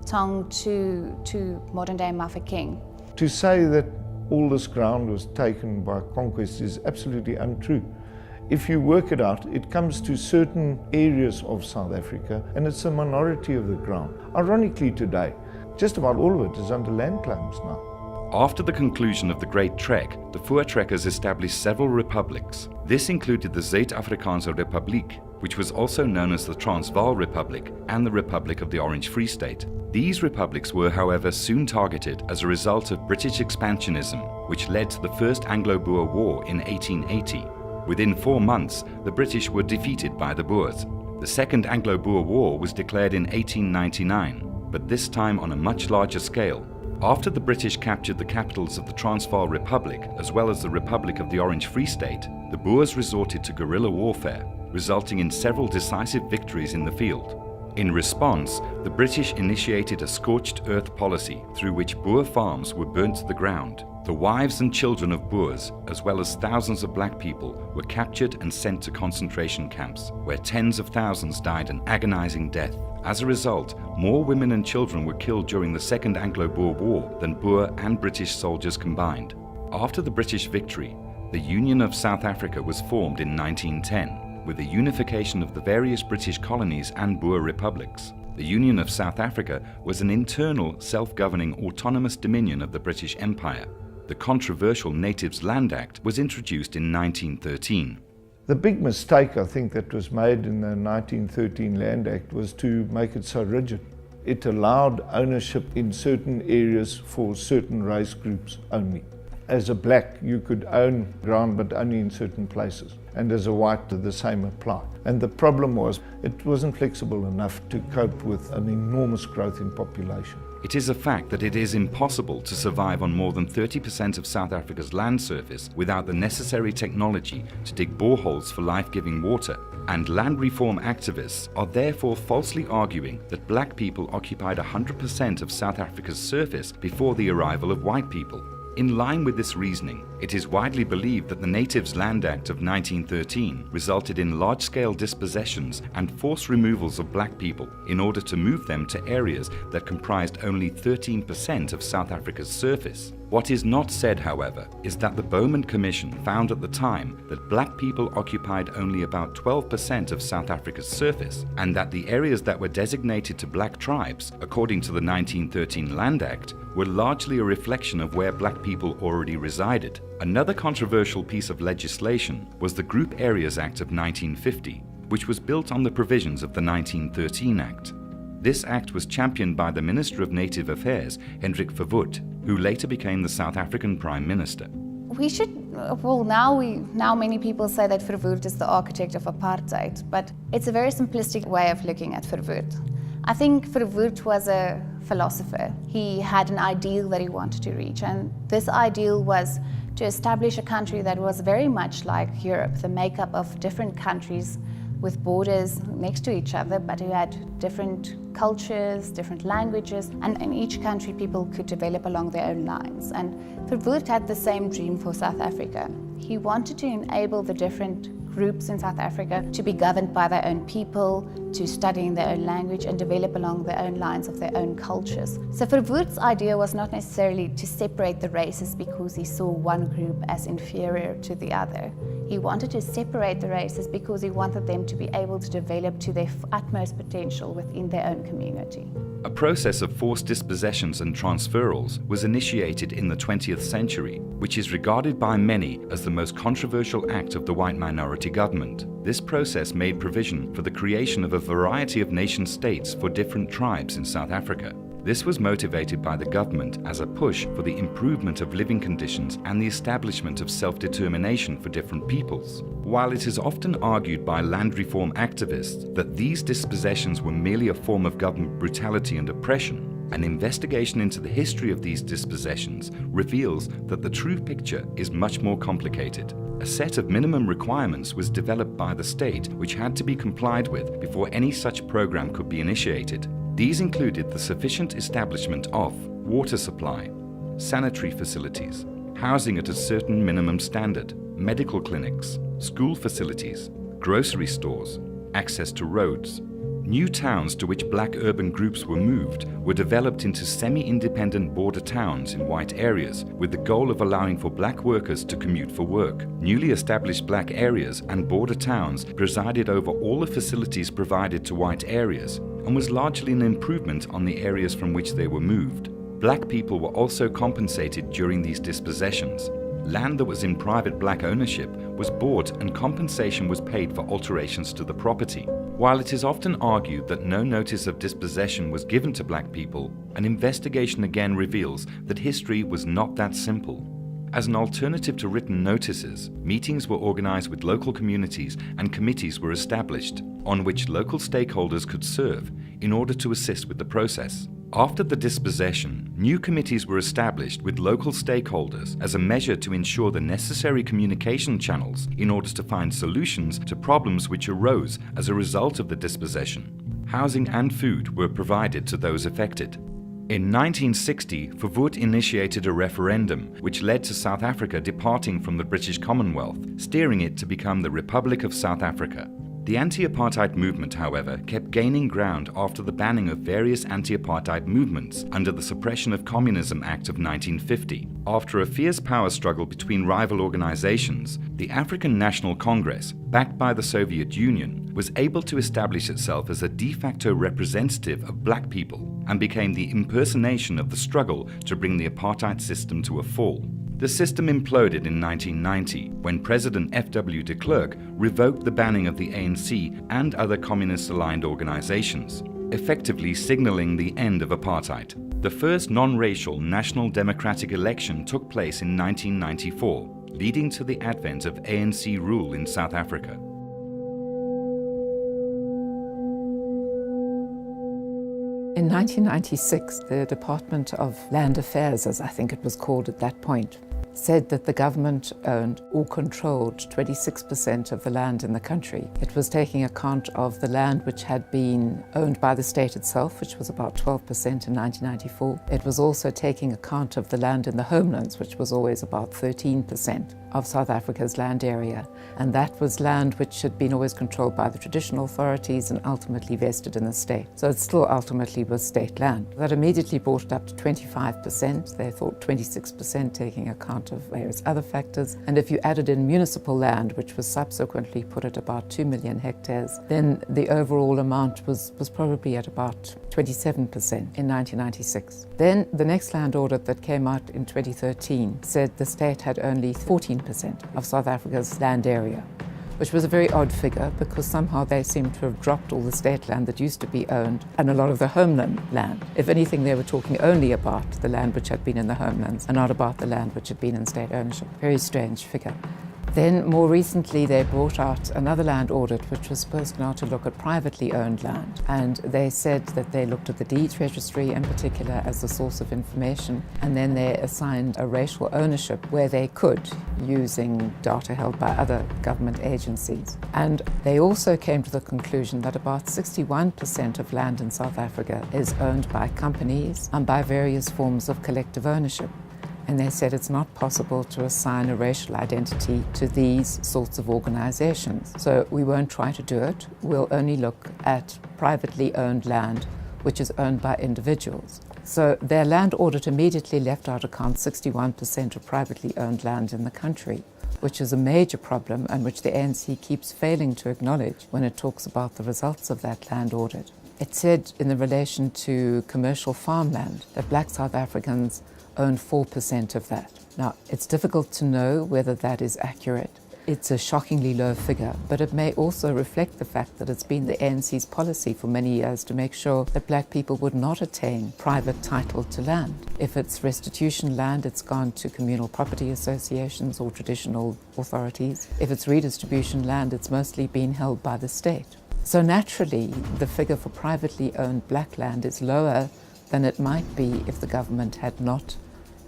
Tong to modern-day Mafeking. To say that all this ground was taken by conquest is absolutely untrue. If you work it out, it comes to certain areas of South Africa, and it's a minority of the ground. Ironically today, just about all of it is under land claims now. After the conclusion of the Great Trek, the Voortrekkers established several republics. This included the Zuid-Afrikaanse Republiek, which was also known as the Transvaal Republic and the Republic of the Orange Free State. These republics were, however, soon targeted as a result of British expansionism, which led to the First Anglo-Boer War in 1880. Within 4 months, the British were defeated by the Boers. The Second Anglo-Boer War was declared in 1899, but this time on a much larger scale. After the British captured the capitals of the Transvaal Republic, as well as the Republic of the Orange Free State, the Boers resorted to guerrilla warfare, resulting in several decisive victories in the field. In response, the British initiated a scorched earth policy through which Boer farms were burnt to the ground. The wives and children of Boers, as well as thousands of black people, were captured and sent to concentration camps, where tens of thousands died an agonizing death. As a result, more women and children were killed during the Second Anglo-Boer War than Boer and British soldiers combined. After the British victory, the Union of South Africa was formed in 1910, with the unification of the various British colonies and Boer republics. The Union of South Africa was an internal, self-governing, autonomous dominion of the British Empire. The controversial Natives Land Act was introduced in 1913. The big mistake, I think, that was made in the 1913 Land Act was to make it so rigid. It allowed ownership in certain areas for certain race groups only. As a black, you could own ground, but only in certain places. And as a white, the same applied. And the problem was, it wasn't flexible enough to cope with an enormous growth in population. It is a fact that it is impossible to survive on more than 30% of South Africa's land surface without the necessary technology to dig boreholes for life-giving water, and land reform activists are therefore falsely arguing that black people occupied 100% of South Africa's surface before the arrival of white people. In line with this reasoning, it is widely believed that the Natives Land Act of 1913 resulted in large-scale dispossessions and forced removals of black people in order to move them to areas that comprised only 13% of South Africa's surface. What is not said, however, is that the Bowman Commission found at the time that black people occupied only about 12% of South Africa's surface, and that the areas that were designated to black tribes, according to the 1913 Land Act, were largely a reflection of where black people already resided. Another controversial piece of legislation was the Group Areas Act of 1950, which was built on the provisions of the 1913 Act. This act was championed by the Minister of Native Affairs, Hendrik Verwoerd, who later became the South African Prime Minister. Now many people say that Verwoerd is the architect of apartheid, but it's a very simplistic way of looking at Verwoerd. I think Verwoerd was a philosopher. He had an ideal that he wanted to reach, and this ideal was to establish a country that was very much like Europe, the makeup of different countries with borders next to each other, but who had different cultures, different languages, and in each country people could develop along their own lines. And Verwoerd had the same dream for South Africa. He wanted to enable the different groups in South Africa to be governed by their own people, to study in their own language and develop along their own lines of their own cultures. So Verwoerd's idea was not necessarily to separate the races because he saw one group as inferior to the other. He wanted to separate the races because he wanted them to be able to develop to their utmost potential within their own community. A process of forced dispossessions and transferals was initiated in the 20th century, which is regarded by many as the most controversial act of the white minority government. This process made provision for the creation of a variety of nation-states for different tribes in South Africa. This was motivated by the government as a push for the improvement of living conditions and the establishment of self-determination for different peoples. While it is often argued by land reform activists that these dispossessions were merely a form of government brutality and oppression, an investigation into the history of these dispossessions reveals that the true picture is much more complicated. A set of minimum requirements was developed by the state which had to be complied with before any such program could be initiated. These included the sufficient establishment of water supply, sanitary facilities, housing at a certain minimum standard, medical clinics, school facilities, grocery stores, access to roads. New towns to which black urban groups were moved were developed into semi-independent border towns in white areas with the goal of allowing for black workers to commute for work. Newly established black areas and border towns presided over all the facilities provided to white areas and was largely an improvement on the areas from which they were moved. Black people were also compensated during these dispossessions. Land that was in private black ownership was bought and compensation was paid for alterations to the property. While it is often argued that no notice of dispossession was given to black people, an investigation again reveals that history was not that simple. As an alternative to written notices, meetings were organized with local communities and committees were established on which local stakeholders could serve in order to assist with the process. After the dispossession, new committees were established with local stakeholders as a measure to ensure the necessary communication channels in order to find solutions to problems which arose as a result of the dispossession. Housing and food were provided to those affected. In 1960, Verwoerd initiated a referendum which led to South Africa departing from the British Commonwealth, steering it to become the Republic of South Africa. The anti-apartheid movement, however, kept gaining ground after the banning of various anti-apartheid movements under the Suppression of Communism Act of 1950. After a fierce power struggle between rival organizations, the African National Congress, backed by the Soviet Union, was able to establish itself as a de facto representative of black people and became the impersonation of the struggle to bring the apartheid system to a fall. The system imploded in 1990 when President F.W. de Klerk revoked the banning of the ANC and other communist-aligned organizations, effectively signaling the end of apartheid. The first non-racial national democratic election took place in 1994, leading to the advent of ANC rule in South Africa. In 1996, the Department of Land Affairs, as I think it was called at that point, said that the government owned or controlled 26% of the land in the country. It was taking account of the land which had been owned by the state itself, which was about 12% in 1994. It was also taking account of the land in the homelands, which was always about 13% of South Africa's land area. And that was land which had been always controlled by the traditional authorities and ultimately vested in the state. So it still ultimately was state land. That immediately brought it up to 25%. They thought 26% taking account of various other factors. And if you added in municipal land, which was subsequently put at about 2 million hectares, then the overall amount was probably at about 27% in 1996. Then the next land audit that came out in 2013 said the state had only 14% of South Africa's land area, which was a very odd figure because somehow they seem to have dropped all the state land that used to be owned and a lot of the homeland land. If anything, they were talking only about the land which had been in the homelands and not about the land which had been in state ownership. Very strange figure. Then more recently they brought out another land audit which was supposed now to look at privately owned land, and they said that they looked at the deeds registry in particular as the source of information, and then they assigned a racial ownership where they could, using data held by other government agencies. And they also came to the conclusion that about 61% of land in South Africa is owned by companies and by various forms of collective ownership. And they said it's not possible to assign a racial identity to these sorts of organizations. So we won't try to do it. We'll only look at privately owned land, which is owned by individuals. So their land audit immediately left out account 61% of privately owned land in the country, which is a major problem and which the ANC keeps failing to acknowledge when it talks about the results of that land audit. It said in relation to commercial farmland that black South Africans own 4% of that. Now, it's difficult to know whether that is accurate. It's a shockingly low figure, but it may also reflect the fact that it's been the ANC's policy for many years to make sure that black people would not attain private title to land. If it's restitution land, it's gone to communal property associations or traditional authorities. If it's redistribution land, it's mostly been held by the state. So naturally, the figure for privately owned black land is lower than it might be if the government had not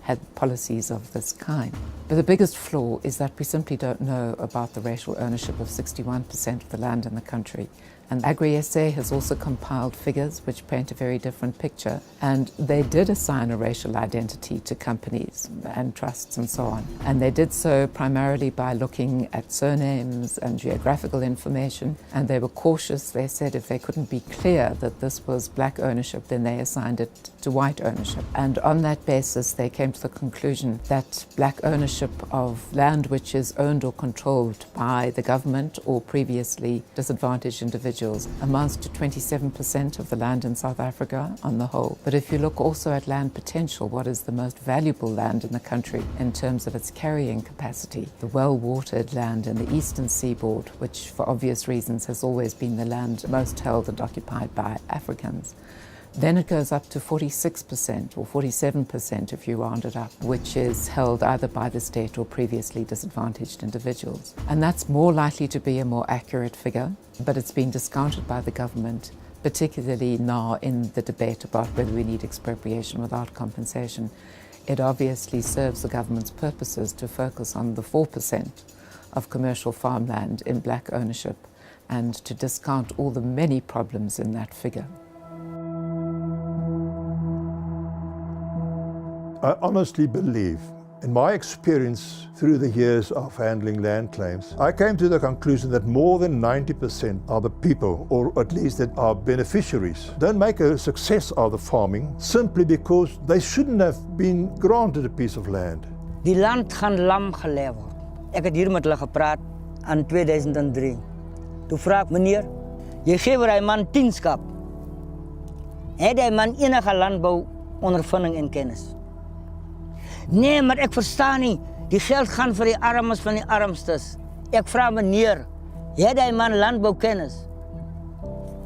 had policies of this kind. But the biggest flaw is that we simply don't know about the racial ownership of 61% of the land in the country. And Agri-SA has also compiled figures which paint a very different picture. And they did assign a racial identity to companies and trusts and so on. And they did so primarily by looking at surnames and geographical information. And they were cautious. They said if they couldn't be clear that this was black ownership, then they assigned it to white ownership. And on that basis, they came to the conclusion that black ownership of land which is owned or controlled by the government or previously disadvantaged individuals amounts to 27% of the land in South Africa on the whole. But if you look also at land potential, what is the most valuable land in the country in terms of its carrying capacity? The well-watered land in the eastern seaboard, which for obvious reasons has always been the land most held and occupied by Africans. Then it goes up to 46% or 47% if you round it up, which is held either by the state or previously disadvantaged individuals. And that's more likely to be a more accurate figure, but it's been discounted by the government, particularly now in the debate about whether we need expropriation without compensation. It obviously serves the government's purposes to focus on the 4% of commercial farmland in black ownership and to discount all the many problems in that figure. I honestly believe, in my experience through the years of handling land claims, I came to the conclusion that more than 90% of the people, or at least that are beneficiaries, don't make a success of the farming simply because they shouldn't have been granted a piece of land. Die land gaan lam gelê word. Ek het hier met hulle gepraat in 2003. Toe vra ek meneer, jy gee vir hy man 10 skap. Het hy man enige landbou ondervinding en kennis? Nee, maar ek verstaan nie. Die geld gaan vir die armes van die armstes. Ek vra meneer, het hy man landboukennis?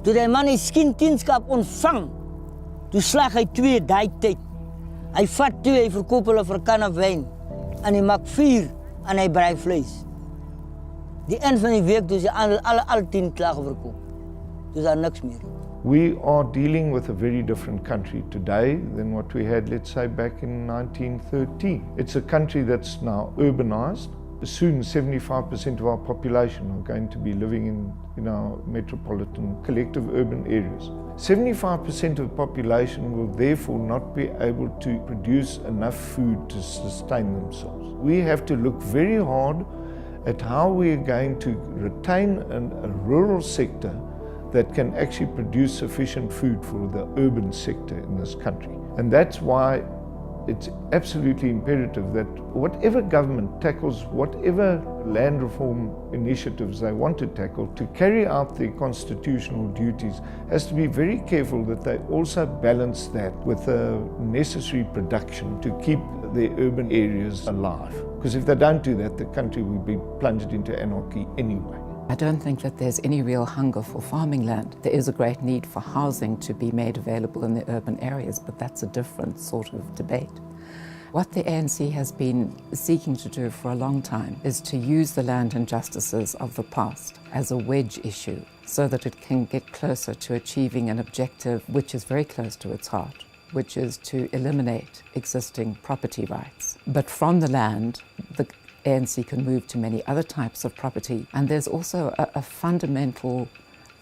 Toe die man die skien 10 skap ontvang, toe slag hy 2 daai tyd. Hy vat 2, hy verkoop hulle vir kan of wyn. En hy maak 4 en hy braai vlees. Die eind van die week toe sy alle 10 klaar verkoop. Toe is daar niks meer. We are dealing with a very different country today than what we had, let's say, back in 1913. It's a country that's now urbanized. Soon 75% of our population are going to be living in our metropolitan collective urban areas. 75% of the population will therefore not be able to produce enough food to sustain themselves. We have to look very hard at how we are going to retain a rural sector that can actually produce sufficient food for the urban sector in this country. And that's why it's absolutely imperative that whatever government tackles, whatever land reform initiatives they want to tackle, to carry out their constitutional duties, has to be very careful that they also balance that with the necessary production to keep the urban areas alive. Because if they don't do that, the country will be plunged into anarchy anyway. I don't think that there's any real hunger for farming land. There is a great need for housing to be made available in the urban areas, but that's a different sort of debate. What the ANC has been seeking to do for a long time is to use the land injustices of the past as a wedge issue so that it can get closer to achieving an objective which is very close to its heart, which is to eliminate existing property rights. But from the land, the ANC can move to many other types of property. And there's also a fundamental,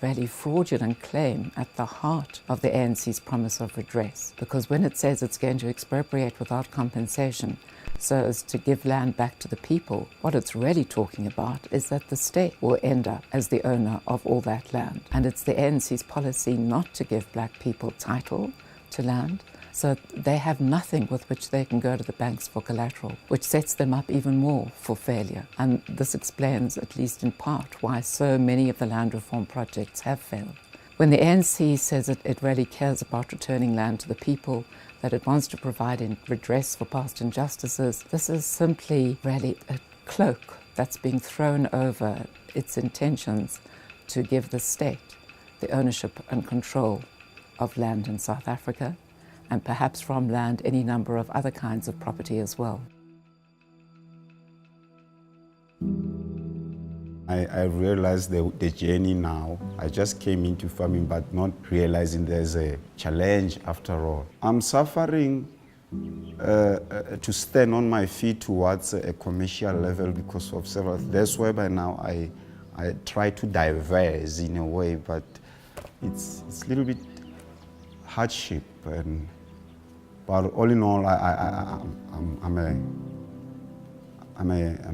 really fraudulent claim at the heart of the ANC's promise of redress. Because when it says it's going to expropriate without compensation so as to give land back to the people, what it's really talking about is that the state will end up as the owner of all that land. And it's the ANC's policy not to give black people title to land, so they have nothing with which they can go to the banks for collateral, which sets them up even more for failure. And this explains, at least in part, why so many of the land reform projects have failed. When the ANC says it really cares about returning land to the people, that it wants to provide redress for past injustices, this is simply really a cloak that's being thrown over its intentions to give the state the ownership and control of land in South Africa, and perhaps from land any number of other kinds of property as well. I realized the journey now. I just came into farming but not realizing there's a challenge after all. I'm suffering to stand on my feet towards a commercial level because of several. That's why by now I try to diverse in a way, but it's a little bit hardship. But all in all, I'm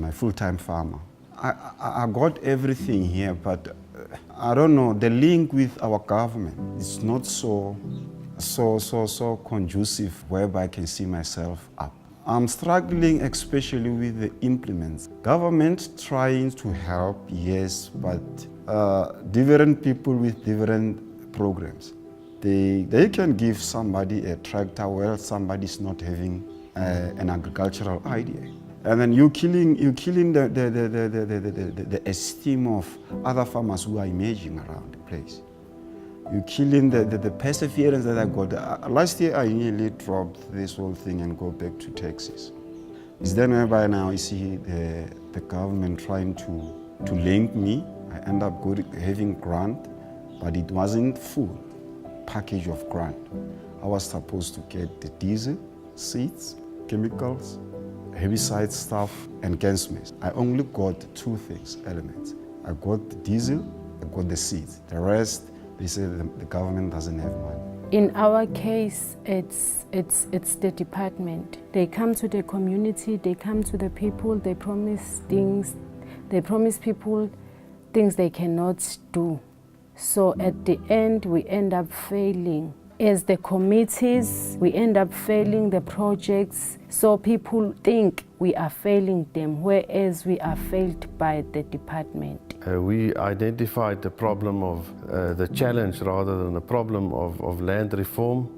a full-time farmer. I got everything here, but I don't know, the link with our government is not so conducive whereby I can see myself up. I'm struggling especially with the implements. Government trying to help, yes, but different people with different programs. They can give somebody a tractor while somebody's not having an agricultural idea. And then you're killing the esteem of other farmers who are emerging around the place. You're killing the perseverance that I got. Last year I nearly dropped this whole thing and go back to Texas. It's then whereby now you see the government trying to link me. I end up having grant, but it wasn't full package of grant. I was supposed to get the diesel, seeds, chemicals, herbicide stuff, and gansmith. I only got two elements. I got the diesel, I got the seeds. The rest, they said the government doesn't have money. In our case, it's the department. They come to the community, they come to the people, they promise things, they promise people things they cannot do. So at the end, we end up failing. As the committees, we end up failing the projects, so people think we are failing them, whereas we are failed by the department. We identified the problem of, the challenge rather than the problem of land reform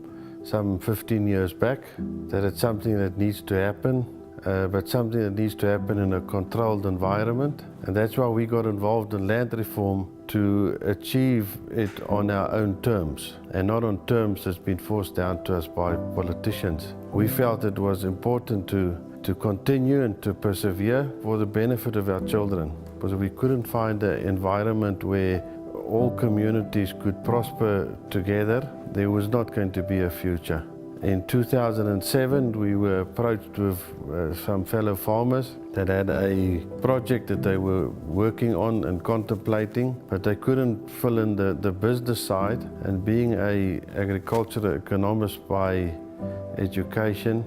some 15 years back, that it's something that needs to happen, but something that needs to happen in a controlled environment. And that's why we got involved in land reform, to achieve it on our own terms and not on terms that's been forced down to us by politicians. We felt it was important to continue and to persevere for the benefit of our children, because we couldn't find an environment where all communities could prosper together, there was not going to be a future. In 2007, we were approached with some fellow farmers that had a project that they were working on and contemplating, but they couldn't fill in the business side. And being an agricultural economist by education,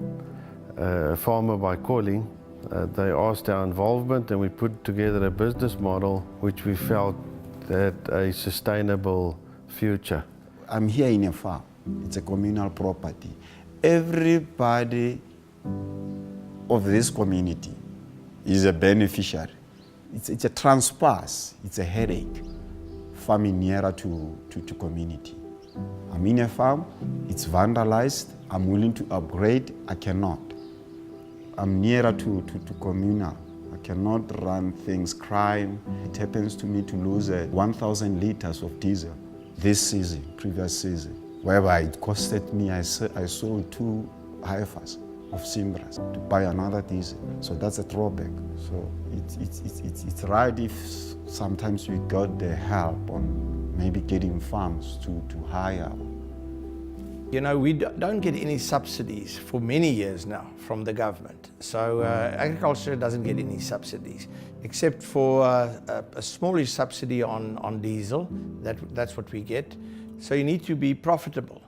a farmer by calling, they asked our involvement, and we put together a business model which we felt had a sustainable future. I'm here in a farm. It's a communal property. Everybody of this community is a beneficiary. It's a transpass, it's a headache, farming nearer to community. I'm in a farm, it's vandalized, I'm willing to upgrade, I cannot. I'm nearer to communal. I cannot run things, crime. It happens to me to lose 1,000 liters of diesel this season, previous season, whereby it costed me, I sold 2 heifers of Simbras to buy another diesel. So that's a drawback. So it's right if sometimes we got the help on maybe getting farms to hire. You know, we don't get any subsidies for many years now from the government. So agriculture doesn't get any subsidies, except for a smallish subsidy on diesel. That's what we get. So you need to be profitable.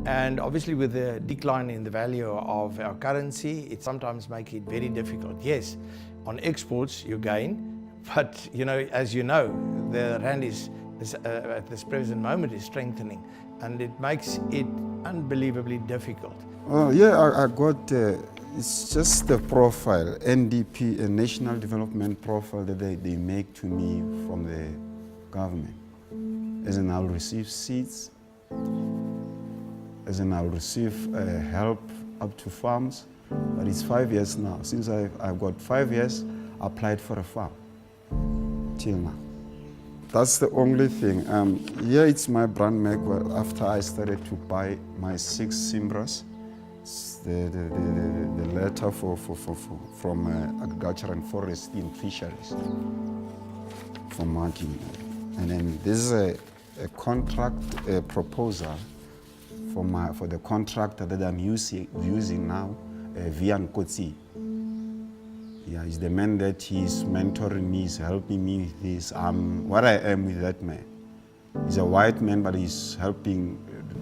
And obviously with the decline in the value of our currency, it sometimes makes it very difficult. Yes, on exports you gain, but you know, as you know, the rand is at this present moment is strengthening, and it makes it unbelievably difficult. Yeah, I got, it's just the profile, NDP, a National Development Profile that they make to me from the government. As in, I'll receive seeds, as in, I'll receive help up to farms, but it's 5 years now. Since I've got 5 years, I applied for a farm, till now. That's the only thing. Yeah, it's my brand make. Well, after I started to buy my 6 Simbras, the letter from Agriculture and Forestry and Fisheries for marking. And then this is a contract proposal for the contractor that I'm using now, Vian Kotsi. Yeah, he's the man that he's mentoring me, he's helping me with this. I'm what I am with that man. He's a white man, but he's helping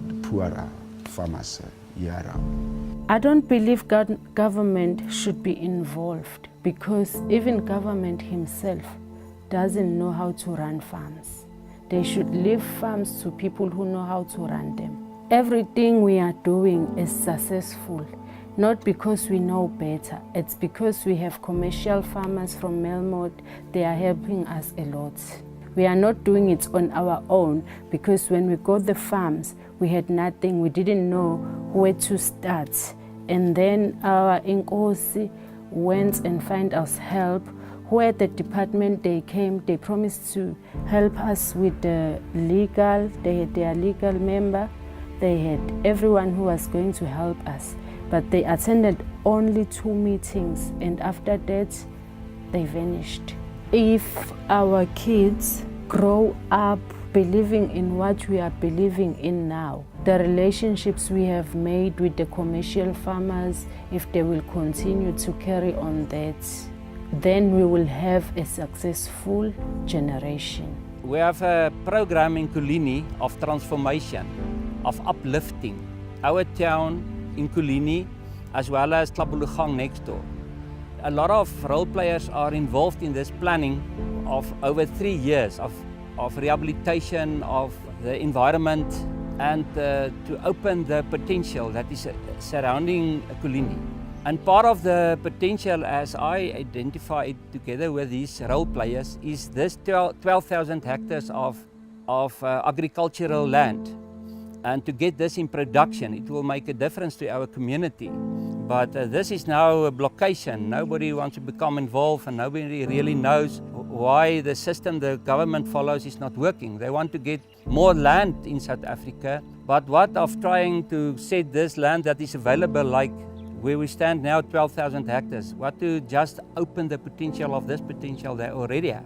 the poorer farmers year round. I don't believe government should be involved because even government himself doesn't know how to run farms. They should leave farms to people who know how to run them. Everything we are doing is successful, not because we know better. It's because we have commercial farmers from Melmot. They are helping us a lot. We are not doing it on our own because when we got the farms, we had nothing. We didn't know where to start. And then our Inkosi went and found us help. Where the department they came, they promised to help us with the legal. They had their legal member. They had everyone who was going to help us. But they attended only 2 meetings, and after that, they vanished. If our kids grow up believing in what we are believing in now, the relationships we have made with the commercial farmers, if they will continue to carry on that, then we will have a successful generation. We have a program in Kulini of transformation, of uplifting our town in Kulini as well as Tlabulugang next door. A lot of role players are involved in this planning of over 3 years of rehabilitation of the environment and to open the potential that is surrounding Kulini. And part of the potential, as I identify it together with these role players, is this 12,000 hectares of agricultural land. And to get this in production, it will make a difference to our community. But this is now a blockation. Nobody wants to become involved and nobody really knows why the system the government follows is not working. They want to get more land in South Africa. But what of trying to set this land that is available, like where we stand now, 12,000 hectares, what to just open the potential of this potential they already have?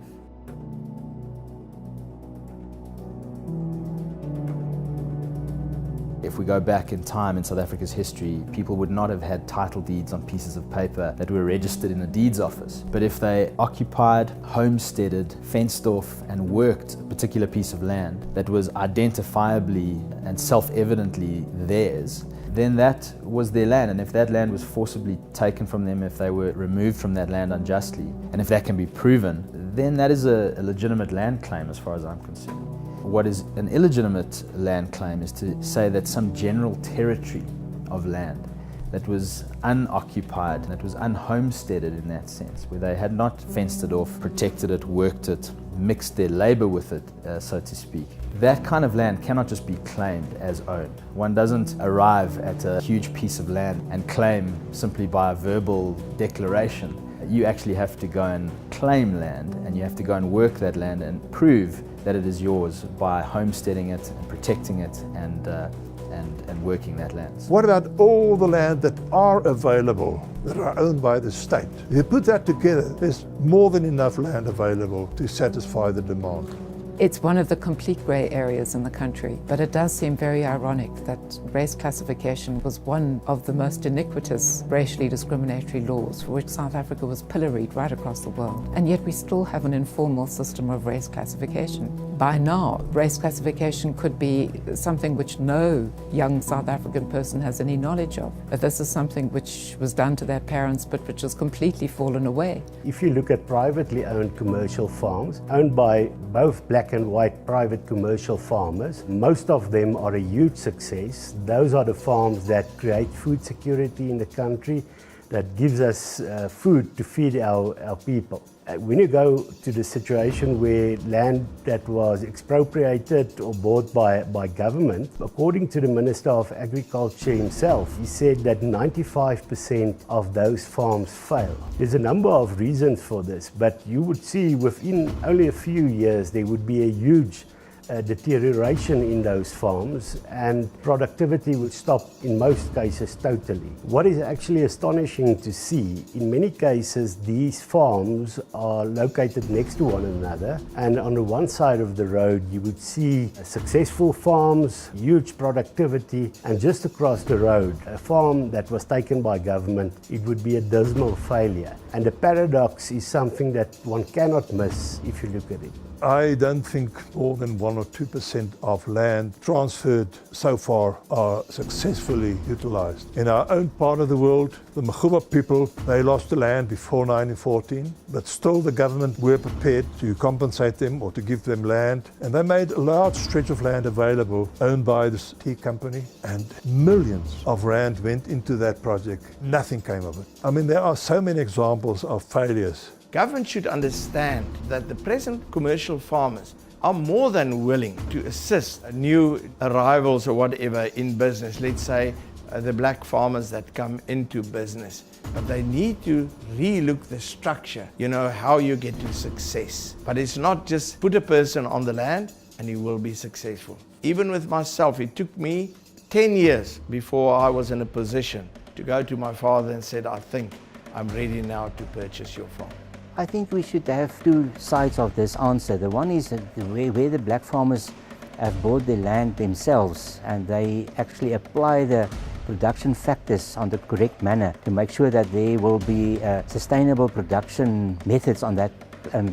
If we go back in time in South Africa's history, people would not have had title deeds on pieces of paper that were registered in a deeds office. But if they occupied, homesteaded, fenced off and worked a particular piece of land that was identifiably and self-evidently theirs, then that was their land. And if that land was forcibly taken from them, if they were removed from that land unjustly, and if that can be proven, then that is a legitimate land claim as far as I'm concerned. What is an illegitimate land claim is to say that some general territory of land that was unoccupied, that was unhomesteaded in that sense, where they had not fenced it off, protected it, worked it, mixed their labor with it, so to speak. That kind of land cannot just be claimed as owned. One doesn't arrive at a huge piece of land and claim simply by a verbal declaration. You actually have to go and claim land, and you have to go and work that land and prove that it is yours by homesteading it and protecting it and working that land. What about all the land that are available, that are owned by the state? If you put that together, there's more than enough land available to satisfy the demand. It's one of the complete grey areas in the country, but it does seem very ironic that race classification was one of the most iniquitous racially discriminatory laws for which South Africa was pilloried right across the world. And yet we still have an informal system of race classification. By now, race classification could be something which no young South African person has any knowledge of. But this is something which was done to their parents, but which has completely fallen away. If you look at privately owned commercial farms, owned by both black and white private commercial farmers, most of them are a huge success. Those are the farms that create food security in the country, that gives us food to feed our people. When you go to the situation where land that was expropriated or bought by government, according to the Minister of Agriculture himself, he said that 95% of those farms fail. There's a number of reasons for this, but you would see within only a few years there would be a huge a deterioration in those farms and productivity would stop in most cases totally. What is actually astonishing to see, in many cases these farms are located next to one another, and on the one side of the road you would see successful farms, huge productivity, and just across the road a farm that was taken by government, it would be a dismal failure. And the paradox is something that one cannot miss if you look at it. I don't think more than 1 or 2% of land transferred so far are successfully utilized. In our own part of the world, the Makhuba people, they lost the land before 1914, but still the government were prepared to compensate them or to give them land. And they made a large stretch of land available, owned by this tea company, and millions of rand went into that project. Nothing came of it. I mean, there are so many examples of failures. Government should understand that the present commercial farmers are more than willing to assist new arrivals or whatever in business. Let's say the black farmers that come into business. But they need to relook the structure, how you get to success. But it's not just put a person on the land and he will be successful. Even with myself, it took me 10 years before I was in a position to go to my father and said, I think I'm ready now to purchase your farm. I think we should have two sides of this answer. The one is where the black farmers have bought the land themselves and they actually apply the production factors on the correct manner to make sure that there will be sustainable production methods on that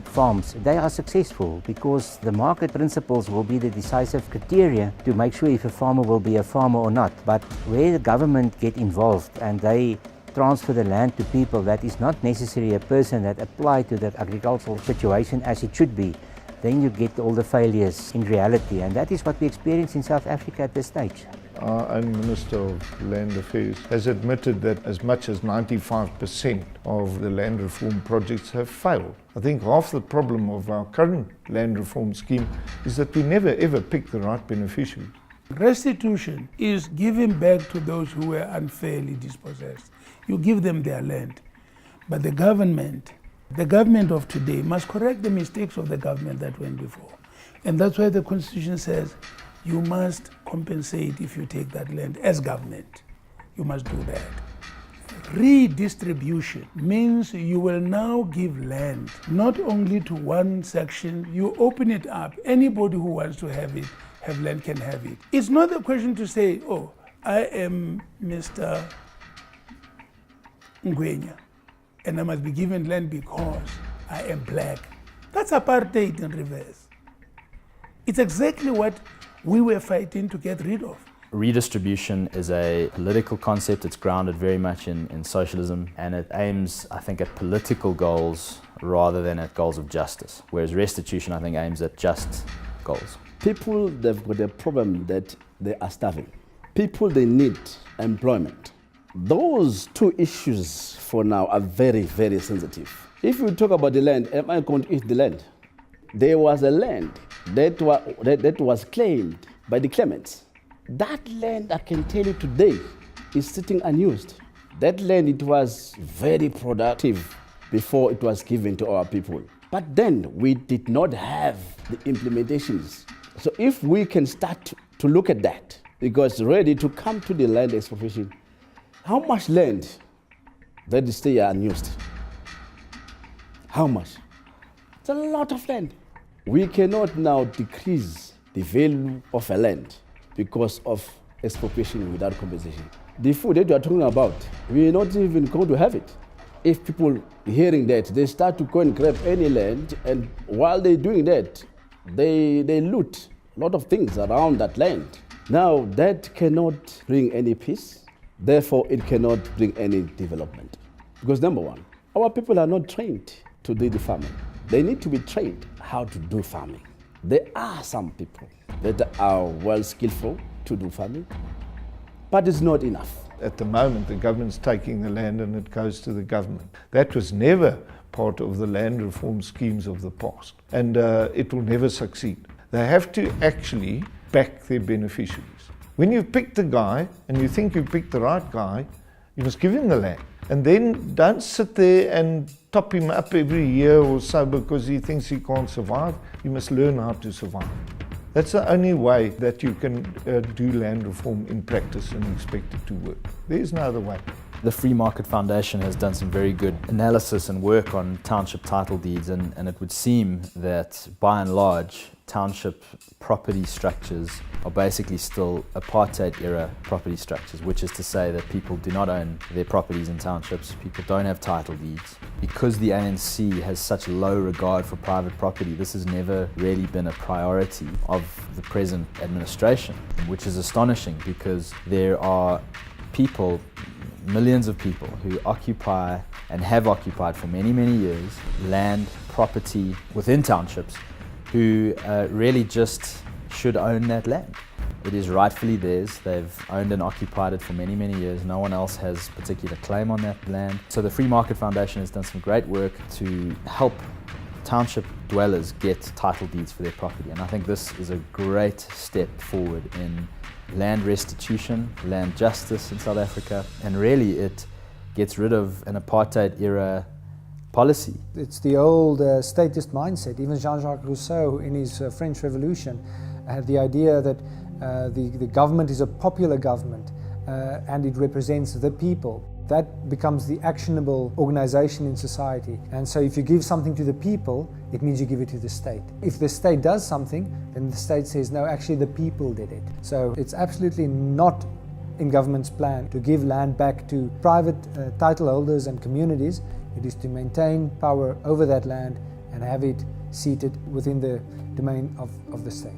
farms. They are successful because the market principles will be the decisive criteria to make sure if a farmer will be a farmer or not. But where the government get involved and they transfer the land to people that is not necessarily a person that apply to the agricultural situation as it should be, then you get all the failures in reality, and that is what we experience in South Africa at this stage. Our own Minister of Land Affairs has admitted that as much as 95% of the land reform projects have failed. I think half the problem of our current land reform scheme is that we never ever pick the right beneficiaries. Restitution is giving back to those who were unfairly dispossessed. You give them their land. But the government of today must correct the mistakes of the government that went before. And that's why the Constitution says you must compensate if you take that land as government. You must do that. Redistribution means you will now give land not only to one section, you open it up. Anybody who wants to have land can have it. It's not a question to say, oh, I am Mr. Ngwenya and I must be given land because I am black. That's apartheid in reverse. It's exactly what we were fighting to get rid of. Redistribution is a political concept. It's grounded very much in socialism, and it aims, I think, at political goals rather than at goals of justice, whereas restitution, I think, aims at just goals. People, they've got a problem that they are starving. People, they need employment. Those two issues for now are very, very sensitive. If you talk about the land, am I going to eat the land? There was a land that was claimed by the claimants. That land, I can tell you today, is sitting unused. That land, it was very productive before it was given to our people. But then we did not have the implementations. So if we can start to look at that, because ready to come to the land expropriation, how much land that is still unused? How much? It's a lot of land. We cannot now decrease the value of a land because of expropriation without compensation. The food that you are talking about, we are not even going to have it. If people hearing that, they start to go and grab any land, and while they're doing that, they loot a lot of things around that land. Now, that cannot bring any peace, therefore it cannot bring any development. Because number one, our people are not trained to do the farming. They need to be trained how to do farming. There are some people that are well skillful to do farming, but it's not enough. At the moment, the government's taking the land and it goes to the government. That was never part of the land reform schemes of the past, and it will never succeed. They have to actually back their beneficiaries. When you've picked a guy and you think you've picked the right guy, you must give him the land. And then don't sit there and top him up every year or so because he thinks he can't survive. You must learn how to survive. That's the only way that you can do land reform in practice and expect it to work. There is no other way. The Free Market Foundation has done some very good analysis and work on township title deeds, and it would seem that by and large township property structures are basically still apartheid era property structures, which is to say that people do not own their properties in townships, people don't have title deeds. Because the ANC has such low regard for private property, this has never really been a priority of the present administration, which is astonishing because there are people, millions of people who occupy and have occupied for many, many years land, property within townships who really just should own that land. It is rightfully theirs. They've owned and occupied it for many, many years. No one else has particular claim on that land. So the Free Market Foundation has done some great work to help township dwellers get title deeds for their property. And I think this is a great step forward in land restitution, land justice in South Africa, and really it gets rid of an apartheid era policy. It's the old statist mindset. Even Jean-Jacques Rousseau in his French Revolution had the idea that the government is a popular government and it represents the people. That becomes the actionable organization in society. And so if you give something to the people, it means you give it to the state. If the state does something, then the state says, no, actually the people did it. So it's absolutely not in government's plan to give land back to private title holders and communities. It is to maintain power over that land and have it seated within the domain of the state.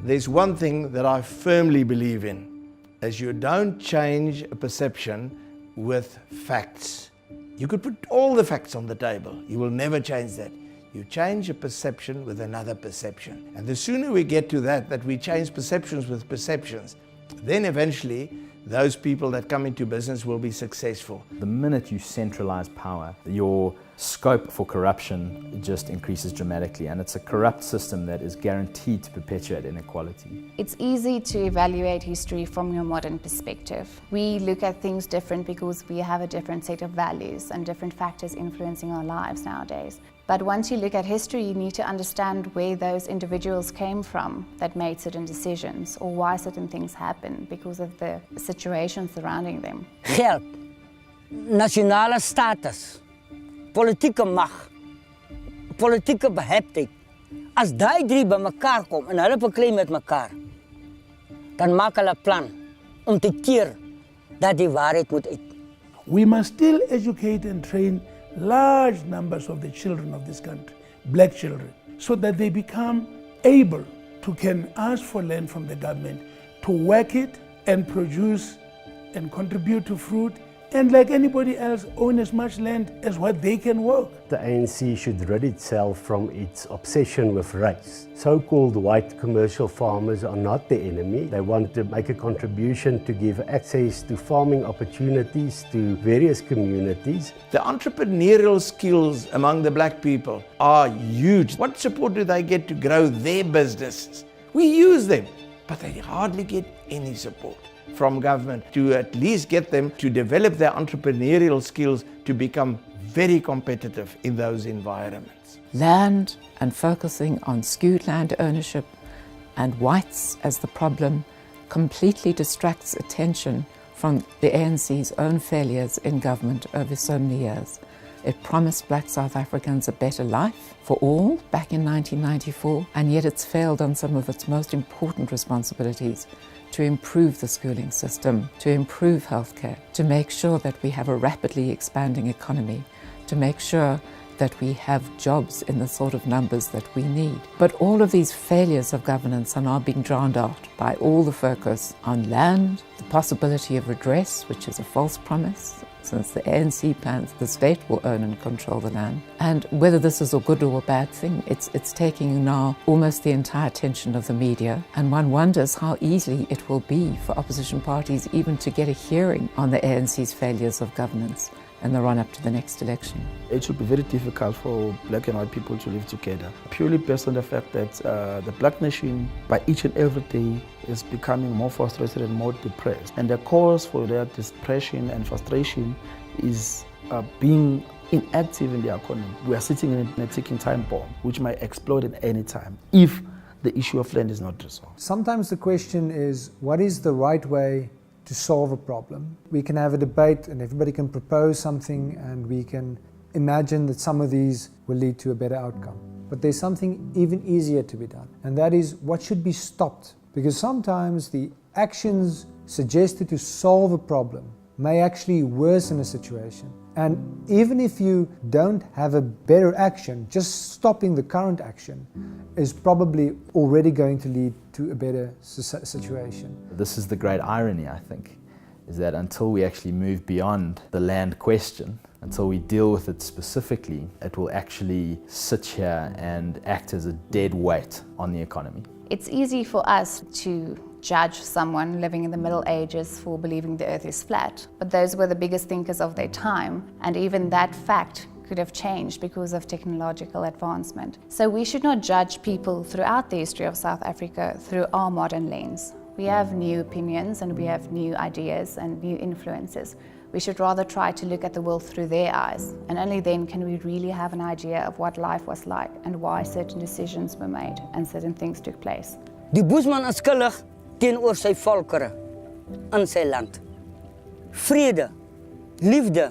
There's one thing that I firmly believe in, is you don't change a perception with facts. You could put all the facts on the table. You will never change that. You change a perception with another perception. And the sooner we get to that we change perceptions with perceptions, then eventually those people that come into business will be successful. The minute you centralize power, your scope for corruption just increases dramatically, and it's a corrupt system that is guaranteed to perpetuate inequality. It's easy to evaluate history from your modern perspective. We look at things different because we have a different set of values and different factors influencing our lives nowadays. But once you look at history, you need to understand where those individuals came from that made certain decisions, or why certain things happen because of the situation surrounding them. Geld, nationale status, politieke macht, politieke beheptheid. As die drie bij elkaar komen en hulle beklei met elkaar, dan maak hulle 'n plan om te keer dat die waarheid moet uit. We must still educate and train large numbers of the children of this country, black children, so that they become able to can ask for land from the government, to work it and produce and contribute to fruit, and like anybody else own as much land as what they can work. The ANC should rid itself from its obsession with race. So-called white commercial farmers are not the enemy. They want to make a contribution to give access to farming opportunities to various communities. The entrepreneurial skills among the black people are huge. What support do they get to grow their businesses? We use them, but they hardly get any support from government to at least get them to develop their entrepreneurial skills to become very competitive in those environments. Land and focusing on skewed land ownership and whites as the problem completely distracts attention from the ANC's own failures in government over so many years. It promised black South Africans a better life for all back in 1994, and yet it's failed on some of its most important responsibilities: to improve the schooling system, to improve healthcare, to make sure that we have a rapidly expanding economy, to make sure that we have jobs in the sort of numbers that we need. But all of these failures of governance are now being drowned out by all the focus on land, the possibility of redress, which is a false promise, since the ANC plans the state will own and control the land. And whether this is a good or a bad thing, it's taking now almost the entire attention of the media, and one wonders how easily it will be for opposition parties even to get a hearing on the ANC's failures of governance in the run-up to the next election. It should be very difficult for black and white people to live together, purely based on the fact that the black nation, by each and every day, is becoming more frustrated and more depressed. And the cause for their depression and frustration is being inactive in the economy. We are sitting in a ticking time bomb, which might explode at any time if the issue of land is not resolved. Sometimes the question is, what is the right way to solve a problem? We can have a debate and everybody can propose something and we can imagine that some of these will lead to a better outcome. But there's something even easier to be done, and that is what should be stopped. Because sometimes the actions suggested to solve a problem may actually worsen a situation. And even if you don't have a better action, just stopping the current action is probably already going to lead to a better situation. This is the great irony, I think, is that until we actually move beyond the land question, until we deal with it specifically, it will actually sit here and act as a dead weight on the economy. It's easy for us to judge someone living in the Middle Ages for believing the earth is flat, but those were the biggest thinkers of their time, and even that fact could have changed because of technological advancement. So we should not judge people throughout the history of South Africa through our modern lens. We have new opinions and we have new ideas and new influences. We should rather try to look at the world through their eyes, and only then can we really have an idea of what life was like and why certain decisions were made and certain things took place. Die Boesman is skuldig teenoor sy volkere in sy land. Vrede, liefde,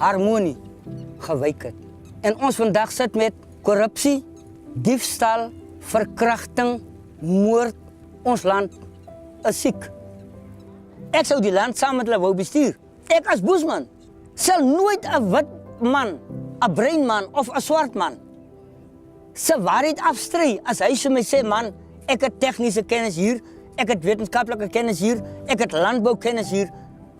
harmonie gewyk het. En ons vandag sit met korrupsie, diefstal, verkrachting, moord. Ons land is siek. Ek sou die land saam met hulle wou bestuur. Ek as Boesman sal nooit 'n wit man, 'n bruin man of 'n swart man se waarheid afstry as hy vir my sê, man, ek het tegniese kennis hier, ek het wetenskaplike kennis hier, ek het landboukennis hier.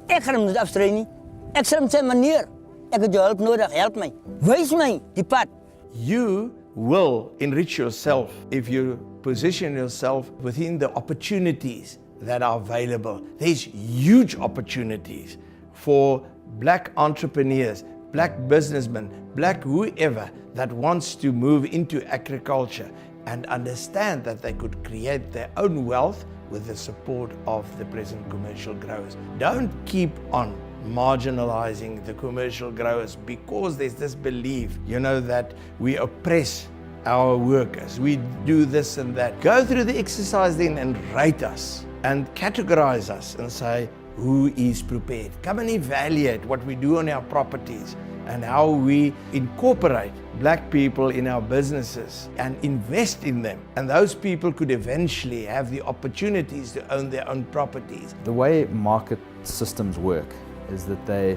Ek gaan hom nie afstry nie. Ek sê hom sê, meneer, ek het jou hulp nodig, help my. Wys my die pad. You will enrich yourself if you position yourself within the opportunities that are available. There's huge opportunities for black entrepreneurs, black businessmen, black whoever that wants to move into agriculture and understand that they could create their own wealth with the support of the present commercial growers. Don't keep on marginalizing the commercial growers because there's this belief, that we oppress our workers, we do this and that. Go through the exercise then and rate us and categorize us and say, who is prepared? Come and evaluate what we do on our properties and how we incorporate black people in our businesses and invest in them. And those people could eventually have the opportunities to own their own properties. The way market systems work is that they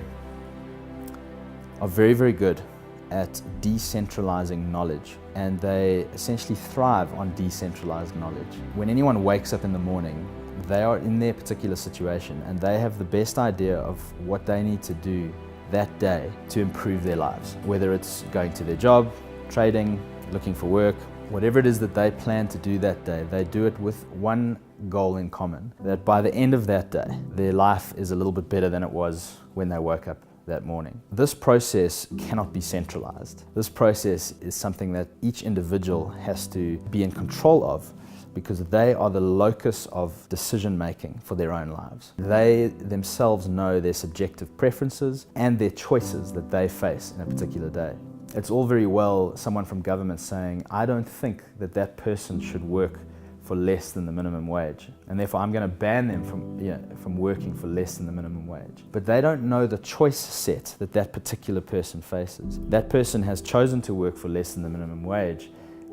are very, very good at decentralizing knowledge, and they essentially thrive on decentralized knowledge. When anyone wakes up in the morning, they are in their particular situation and they have the best idea of what they need to do that day to improve their lives. Whether it's going to their job, trading, looking for work, whatever it is that they plan to do that day, they do it with one goal in common, that by the end of that day, their life is a little bit better than it was when they woke up that morning. This process cannot be centralized. This process is something that each individual has to be in control of, because they are the locus of decision making for their own lives. They themselves know their subjective preferences and their choices that they face in a particular day. It's all very well someone from government saying, I don't think that that person should work for less than the minimum wage, and therefore I'm going to ban them from working for less than the minimum wage. But they don't know the choice set that that particular person faces. That person has chosen to work for less than the minimum wage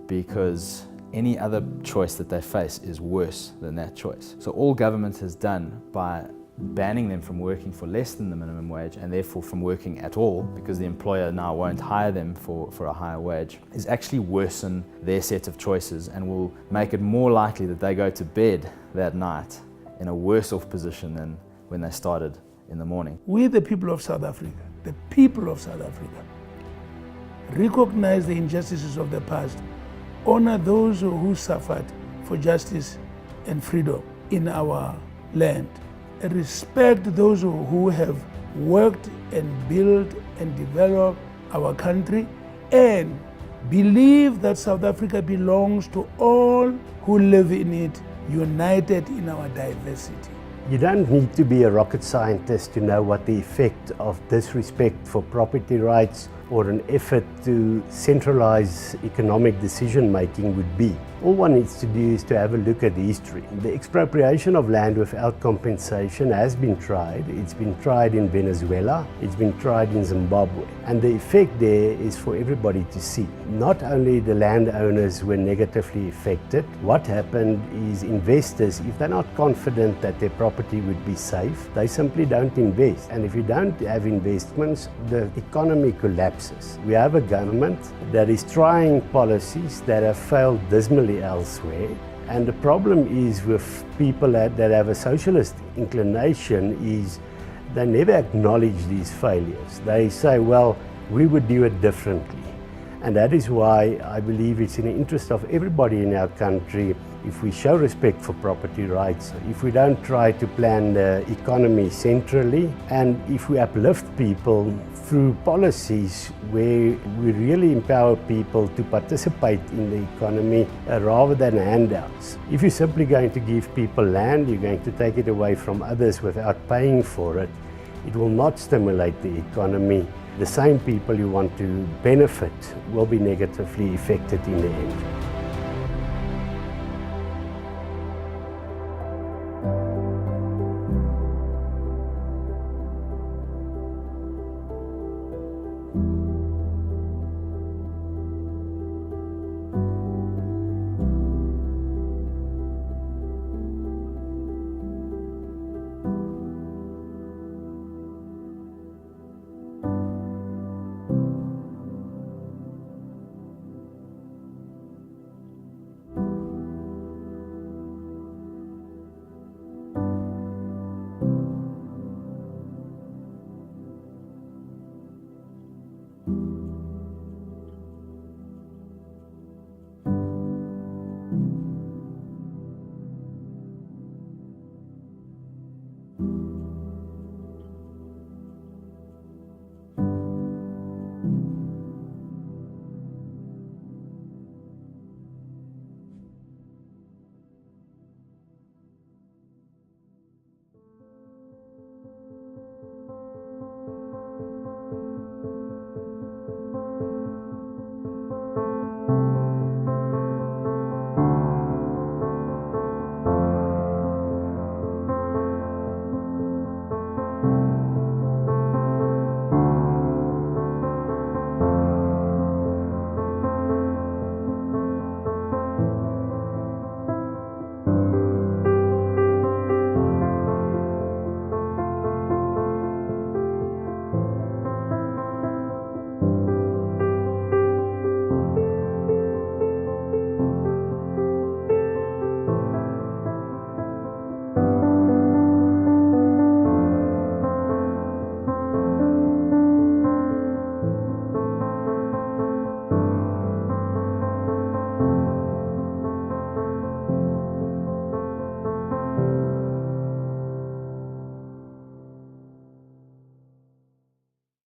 because any other choice that they face is worse than that choice. So all government has done by banning them from working for less than the minimum wage, and therefore from working at all, because the employer now won't hire them for a higher wage, is actually worsen their set of choices and will make it more likely that they go to bed that night in a worse off position than when they started in the morning. We, the people of South Africa, recognize the injustices of the past, honor those who suffered for justice and freedom in our land, and respect those who have worked and built and developed our country, and believe that South Africa belongs to all who live in it, united in our diversity. You don't need to be a rocket scientist to know what the effect of disrespect for property rights or an effort to centralize economic decision making would be. All one needs to do is to have a look at history. The expropriation of land without compensation has been tried. It's been tried in Venezuela, it's been tried in Zimbabwe. And the effect there is for everybody to see. Not only the landowners were negatively affected, what happened is investors, if they're not confident that their property would be safe, they simply don't invest. And if you don't have investments, the economy collapses. We have a government that is trying policies that have failed dismally elsewhere. And the problem is with people that have a socialist inclination is they never acknowledge these failures. They say, well, we would do it differently. And that is why I believe it's in the interest of everybody in our country if we show respect for property rights, if we don't try to plan the economy centrally, and if we uplift people through policies where we really empower people to participate in the economy rather than handouts. If you're simply going to give people land, you're going to take it away from others without paying for it, it will not stimulate the economy. The same people you want to benefit will be negatively affected in the end.